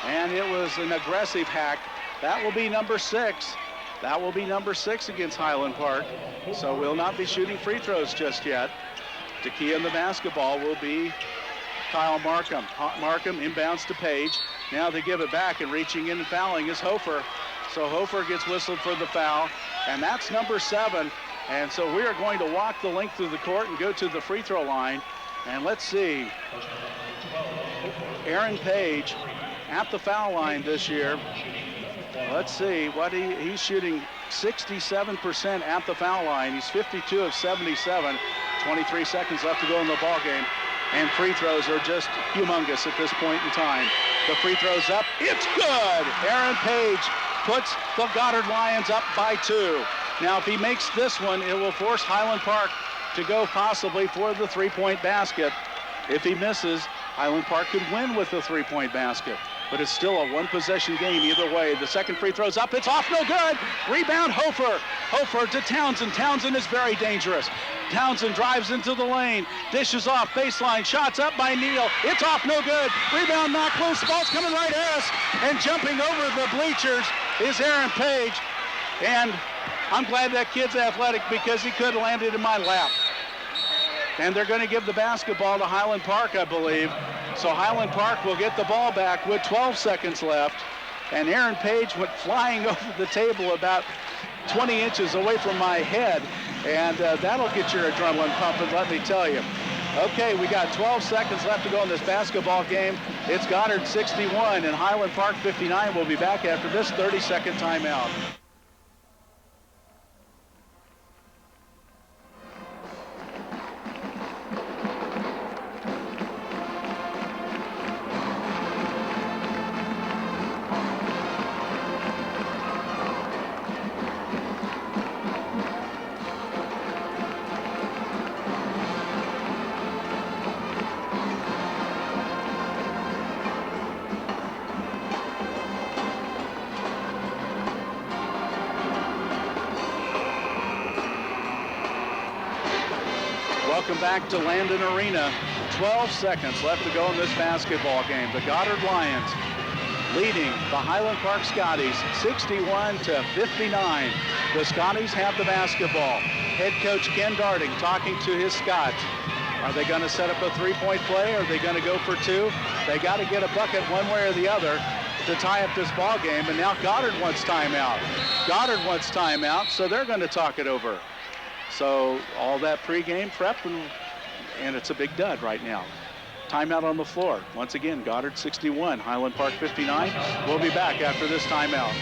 And it was an aggressive hack. That will be number 6. That will be number 6 against Highland Park. So we'll not be shooting free throws just yet. To key in the basketball will be Kyle Markham. Markham inbounds to Page. Now they give it back, and reaching in and fouling is Hofer. So Hofer gets whistled for the foul, and that's number 7. And so we are going to walk the length of the court and go to the free throw line. And let's see. Aaron Page at the foul line this year. Let's see what he's shooting 67% at the foul line. He's 52 of 77. 23 seconds left to go in the ball game. And free throws are just humongous at this point in time. The free throw's up. It's good. Aaron Page puts the Goddard Lions up by 2. Now, if he makes this one, it will force Highland Park to go possibly for the 3-point basket. If he misses, Highland Park could win with the 3-point basket. But it's still a 1-possession game either way. The second free throw's up. It's off, no good. Rebound, Hofer. Hofer to Townsend. Townsend is very dangerous. Townsend drives into the lane. Dishes off, baseline. Shots up by Neal. It's off, no good. Rebound, knocked loose. Ball's coming right at us. And jumping over the bleachers is Aaron Page. And I'm glad that kid's athletic because he could have landed in my lap. And they're going to give the basketball to Highland Park, I believe. So Highland Park will get the ball back with 12 seconds left. And Aaron Page went flying over the table about 20 inches away from my head. And that'll get your adrenaline pumping, let me tell you. Okay, we got 12 seconds left to go in this basketball game. It's Goddard 61 and Highland Park 59. We'll be back after this 30-second timeout. Welcome back to Landon Arena. 12 seconds left to go in this basketball game. The Goddard Lions leading the Highland Park Scotties 61-59. The Scotties have the basketball. Head coach Ken Darding talking to his Scots. Are they going to set up a 3-point play? Are they going to go for 2? They got to get a bucket one way or the other to tie up this ball game. And now Goddard wants timeout. Goddard wants timeout, so they're going to talk it over. So all that pregame prep, and it's a big dud right now. Timeout on the floor. Once again, Goddard 61, Highland Park 59. We'll be back after this timeout.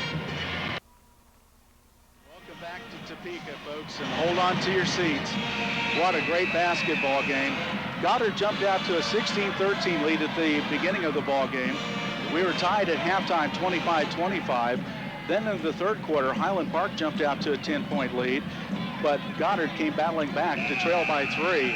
Welcome back to Topeka, folks, and hold on to your seats. What a great basketball game. Goddard jumped out to a 16-13 lead at the beginning of the ball game. We were tied at halftime, 25-25. Then in the third quarter, Highland Park jumped out to a 10-point lead, but Goddard came battling back to trail by 3.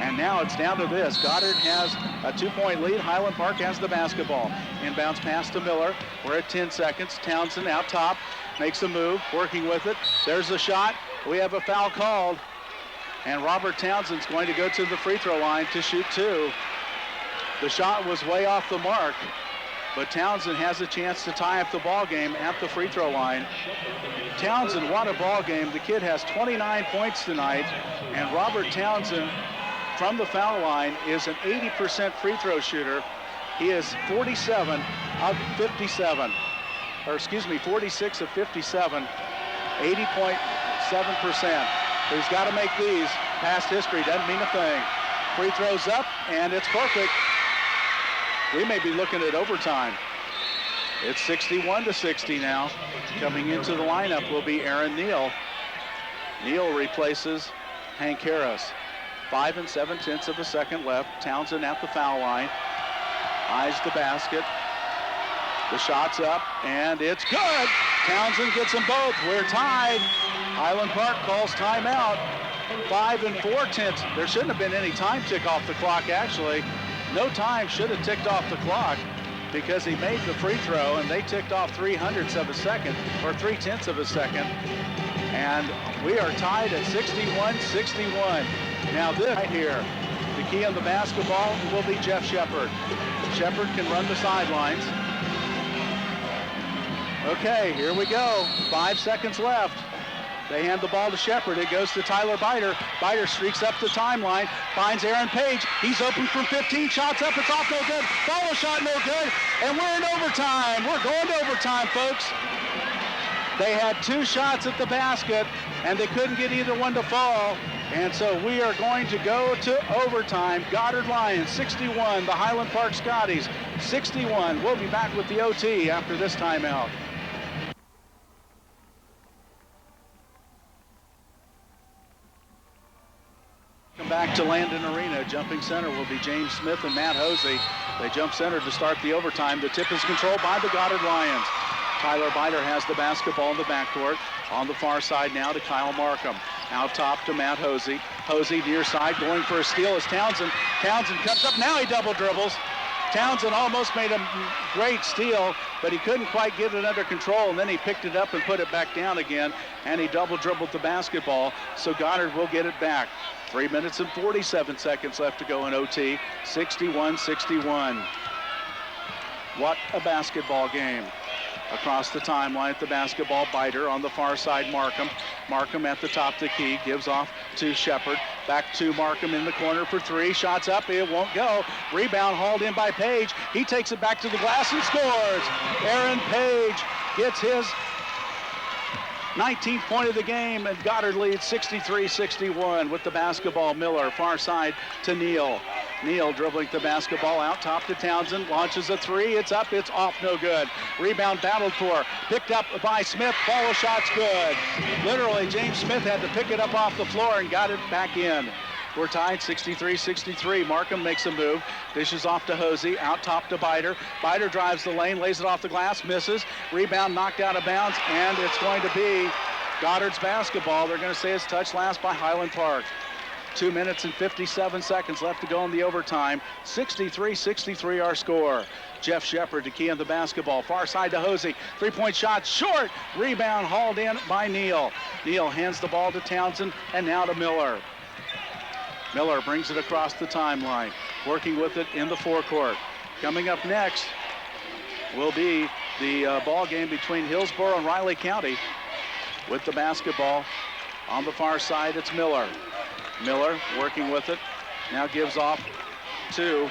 And now it's down to this. Goddard has a 2-point lead. Highland Park has the basketball. Inbounds pass to Miller. We're at 10 seconds. Townsend out top, makes a move, working with it. There's a shot. We have a foul called. And Robert Townsend's going to go to the free throw line to shoot 2. The shot was way off the mark, but Townsend has a chance to tie up the ball game at the free throw line. Townsend won a ball game. The kid has 29 points tonight, and Robert Townsend from the foul line is an 80% free throw shooter. He is 47 of 57, or excuse me, 46 of 57, 80.7%. He's got to make these. Past history doesn't mean a thing. Free throws up, and it's perfect. We may be looking at overtime. It's 61-60 now. Coming into the lineup will be Aaron Neal. Neal replaces Hank Harris. 5 7/10 of a second left. Townsend at the foul line. Eyes the basket. The shot's up, and it's good. Townsend gets them both. We're tied. Highland Park calls timeout. 5 4/10. There shouldn't have been any time tick off the clock, actually. No time should have ticked off the clock because he made the free throw, and they ticked off 0.03 of a second, or 0.3 of a second. And we are tied at 61-61. Now this right here, the key on the basketball will be Jeff Shepard. Shepard can run the sidelines. Okay, here we go. 5 seconds left. They hand the ball to Shepard. It goes to Tyler Biter. Biter streaks up the timeline, finds Aaron Page. He's open from 15, shots up, it's off, no good. Follow shot, no good. And we're in overtime. We're going to overtime, folks. They had 2 shots at the basket, and they couldn't get either one to fall. And so we are going to go to overtime. Goddard Lions 61, the Highland Park Scotties 61. We'll be back with the OT after this timeout. Come back to Landon Arena. Jumping center will be James Smith and Matt Hosey. They jump center to start the overtime. The tip is controlled by the Goddard Lions. Tyler Biter has the basketball in the backcourt. On the far side now to Kyle Markham. Out top to Matt Hosey. Hosey near side going for a steal is Townsend. Townsend cuts up. Now he double dribbles. Townsend almost made a great steal, but he couldn't quite get it under control, and then he picked it up and put it back down again, and he double dribbled the basketball, so Goddard will get it back. 3 minutes and 47 seconds left to go in OT. 61-61. What a basketball game. Across the timeline at the basketball, Biter on the far side, Markham. Markham at the top of the key, gives off to Shepard. Back to Markham in the corner for 3. Shots up, it won't go. Rebound hauled in by Page. He takes it back to the glass and scores. Aaron Page gets his 19th point of the game, and Goddard leads 63-61 with the basketball. Miller, far side to Neal. Neal dribbling the basketball out top to Townsend, launches a 3, it's up, it's off, no good. Rebound battled for, picked up by Smith, follow shot's good. Literally, James Smith had to pick it up off the floor and got it back in. We're tied 63-63. Markham makes a move, dishes off to Hosey, out top to Biter. Biter drives the lane, lays it off the glass, misses. Rebound knocked out of bounds, and it's going to be Goddard's basketball. They're going to say it's touched last by Highland Park. 2 minutes and 57 seconds left to go in the overtime. 63-63 our score. Jeff Shepard to key on the basketball. Far side to Hosey. 3-point shot short. Rebound hauled in by Neal. Neal hands the ball to Townsend and now to Miller. Miller brings it across the timeline, working with it in the forecourt. Coming up next will be the ball game between Hillsborough and Riley County. With the basketball on the far side, it's Miller. Miller working with it, now gives off to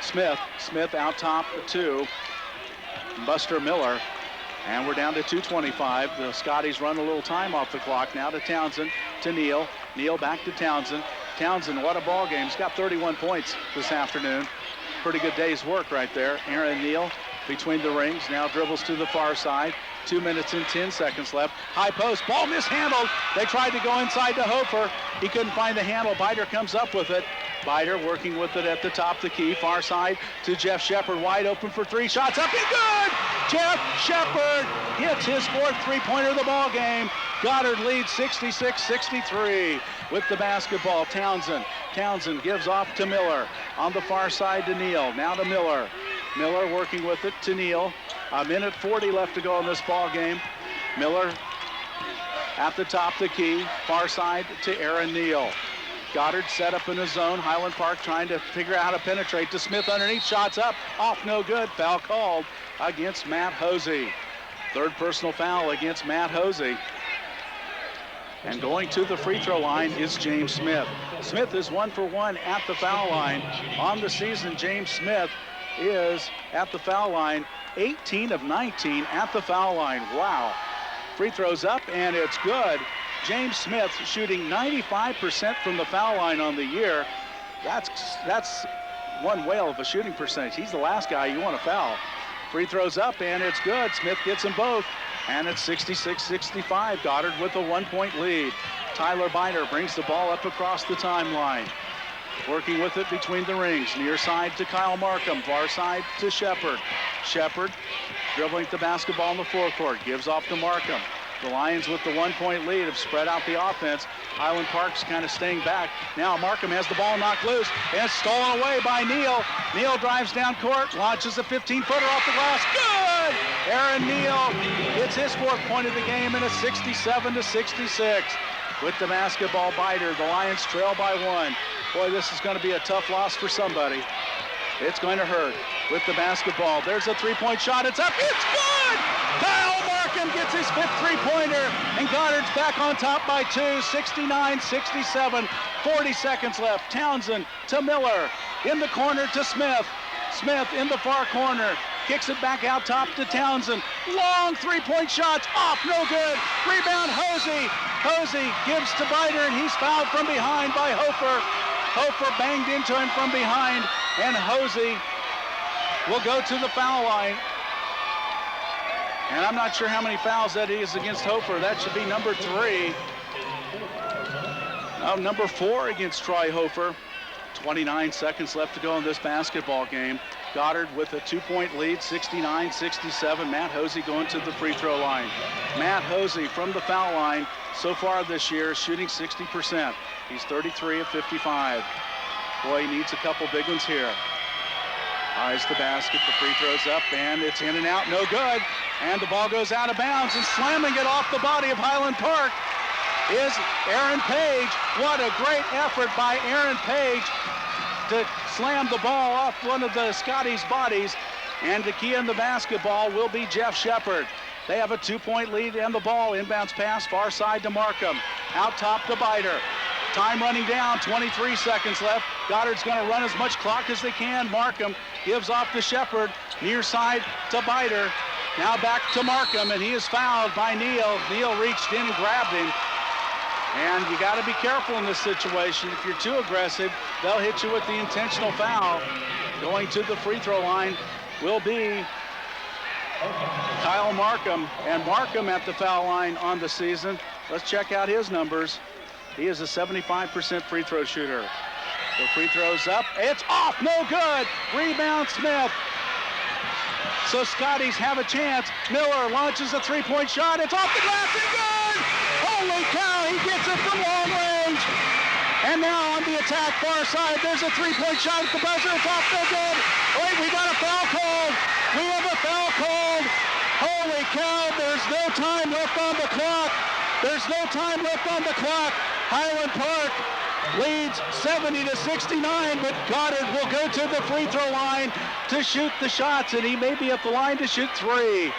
Smith. Smith out top to Buster Miller. And we're down to 2:25. The Scotties run a little time off the clock. Now to Townsend, to Neal. Neal back to Townsend. Townsend, what a ball game. He's got 31 points this afternoon. Pretty good day's work right there. Aaron Neal between the rings, now dribbles to the far side. 2 minutes and 10 seconds left. High post, ball mishandled. They tried to go inside to Hofer. He couldn't find the handle. Bider comes up with it. Bider working with it at the top of the key. Far side to Jeff Shepard, wide open for 3 shots. Up and good! Jeff Shepard hits his 4th three-pointer of the ball game. Goddard leads 66-63 with the basketball. Townsend gives off to Miller. On the far side to Neal. Now to Miller. Miller working with it to Neal. 1:40 left to go in this ball game. Miller at the top of the key. Far side to Aaron Neal. Goddard set up in the zone. Highland Park trying to figure out how to penetrate to Smith underneath. Shots up. Off, no good. Foul called against Matt Hosey. 3rd personal foul against Matt Hosey. And going to the free throw line is James Smith. Smith is 1 for 1 at the foul line. On the season, James Smith is at the foul line, 18 of 19 at the foul line. Wow. Free throws up, and it's good. James Smith shooting 95% from the foul line on the year. That's one whale of a shooting percentage. He's the last guy you want to foul. Free throws up, and it's good. Smith gets them both, and it's 66-65. Goddard with a 1-point lead. Tyler Bider brings the ball up across the timeline. Working with it between the rings. Near side to Kyle Markham. Far side to Shepard. Shepard dribbling the basketball in the forecourt. Gives off to Markham. The Lions with the 1-point lead have spread out the offense. Highland Park's kind of staying back. Now Markham has the ball knocked loose and stolen away by Neal. Neal drives down court, launches a 15-footer off the glass. Good! Aaron Neal gets his 4th point of the game, and it's 67-66. With the basketball, Bider. The Lions trail by 1. Boy, this is going to be a tough loss for somebody. It's going to hurt. With the basketball, there's a 3-point shot. It's up. It's good! Kyle Markham gets his 5th three-pointer, and Goddard's back on top by 2, 69-67. 40 seconds left. Townsend to Miller. In the corner to Smith. Smith in the far corner. Kicks it back out top to Townsend. Long 3-point shots. Off, no good. Rebound, Hosey. Hosey gives to Bider, and he's fouled from behind by Hofer. Hofer banged into him from behind, and Hosey will go to the foul line. And I'm not sure how many fouls that is against Hofer. That should be number 3. Number 4 against Troy Hofer. 29 seconds left to go in this basketball game. Goddard with a 2-point lead, 69-67. Matt Hosey going to the free throw line. Matt Hosey from the foul line so far this year is shooting 60%. He's 33 of 55. Boy, he needs a couple big ones here. Eyes the basket, the free throw's up, and it's in and out, no good. And the ball goes out of bounds, and slamming it off the body of Highland Park is Aaron Page. What a great effort by Aaron Page to slam the ball off one of the Scotties' bodies. And the key in the basketball will be Jeff Shepard. They have a 2-point lead and the ball. Inbounds pass, far side to Markham. Out top to Bider. Time running down, 23 seconds left. Goddard's going to run as much clock as they can. Markham gives off to Shepard. Near side to Bider. Now back to Markham, and he is fouled by Neal. Neal reached in and grabbed him. And you got to be careful in this situation. If you're too aggressive, they'll hit you with the intentional foul. Going to the free throw line will be Kyle Markham. And Markham at the foul line on the season. Let's check out his numbers. He is a 75% free throw shooter. The free throw's up. It's off, no good. Rebound Smith. So Scotties have a chance. Miller launches a 3-point shot. It's off the glass and good! Holy cow, he gets it from long range. And now on the attack far side, there's a 3-point shot at the buzzer. It's off, no good. Wait, we got a foul called. We have a foul called. Holy cow, there's no time left on the clock. There's no time left on the clock. Highland Park leads 70-69, but Goddard will go to the free throw line to shoot the shots, and he may be at the line to shoot 3.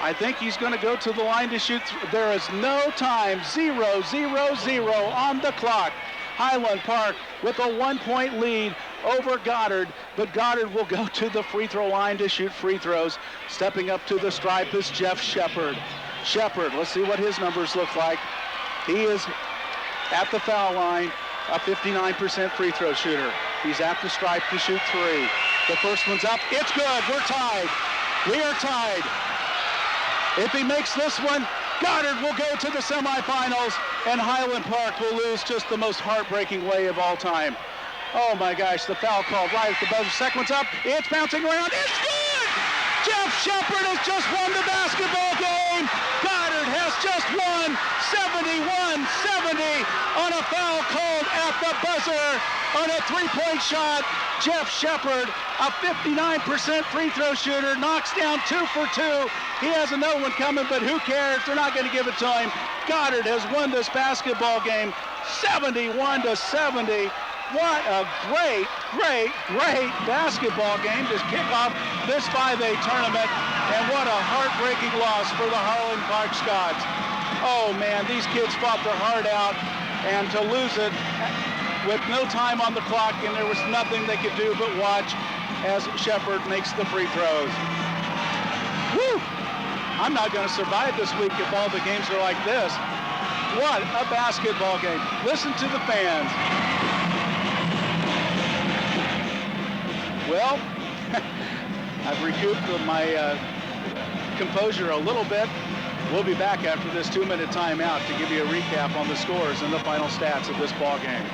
I think he's going to go to the line to shoot. There is no time. 0-0-0 on the clock. Highland Park with a 1-point lead over Goddard, but Goddard will go to the free throw line to shoot free throws. Stepping up to the stripe is Jeff Shepard. Shepard, let's see what his numbers look like. He is at the foul line, a 59% free throw shooter. He's at the stripe to shoot 3. The first one's up. It's good. We're tied. We are tied. If he makes this one, Goddard will go to the semifinals, and Highland Park will lose just the most heartbreaking way of all time. Oh my gosh, the foul called right at the buzzer. Second one's up. It's bouncing around. It's good! Jeff Shepard has just won the basketball game. Goddard has just won 71-70 on a foul called at the buzzer on a three-point shot. Jeff Shepard, a 59% free throw shooter, knocks down 2 for 2. He has another one coming, but who cares? They're not going to give it to him. Goddard has won this basketball game 71-70. What a great, great, great basketball game to kick off this 5A tournament, and what a heartbreaking loss for the Highland Park Scots. Oh man, these kids fought their heart out, and to lose it with no time on the clock, and there was nothing they could do but watch as Shepard makes the free throws. Woo! I'm not going to survive this week if all the games are like this. What a basketball game. Listen to the fans. Well, I've recouped my composure a little bit. We'll be back after this 2-minute timeout to give you a recap on the scores and the final stats of this ball game.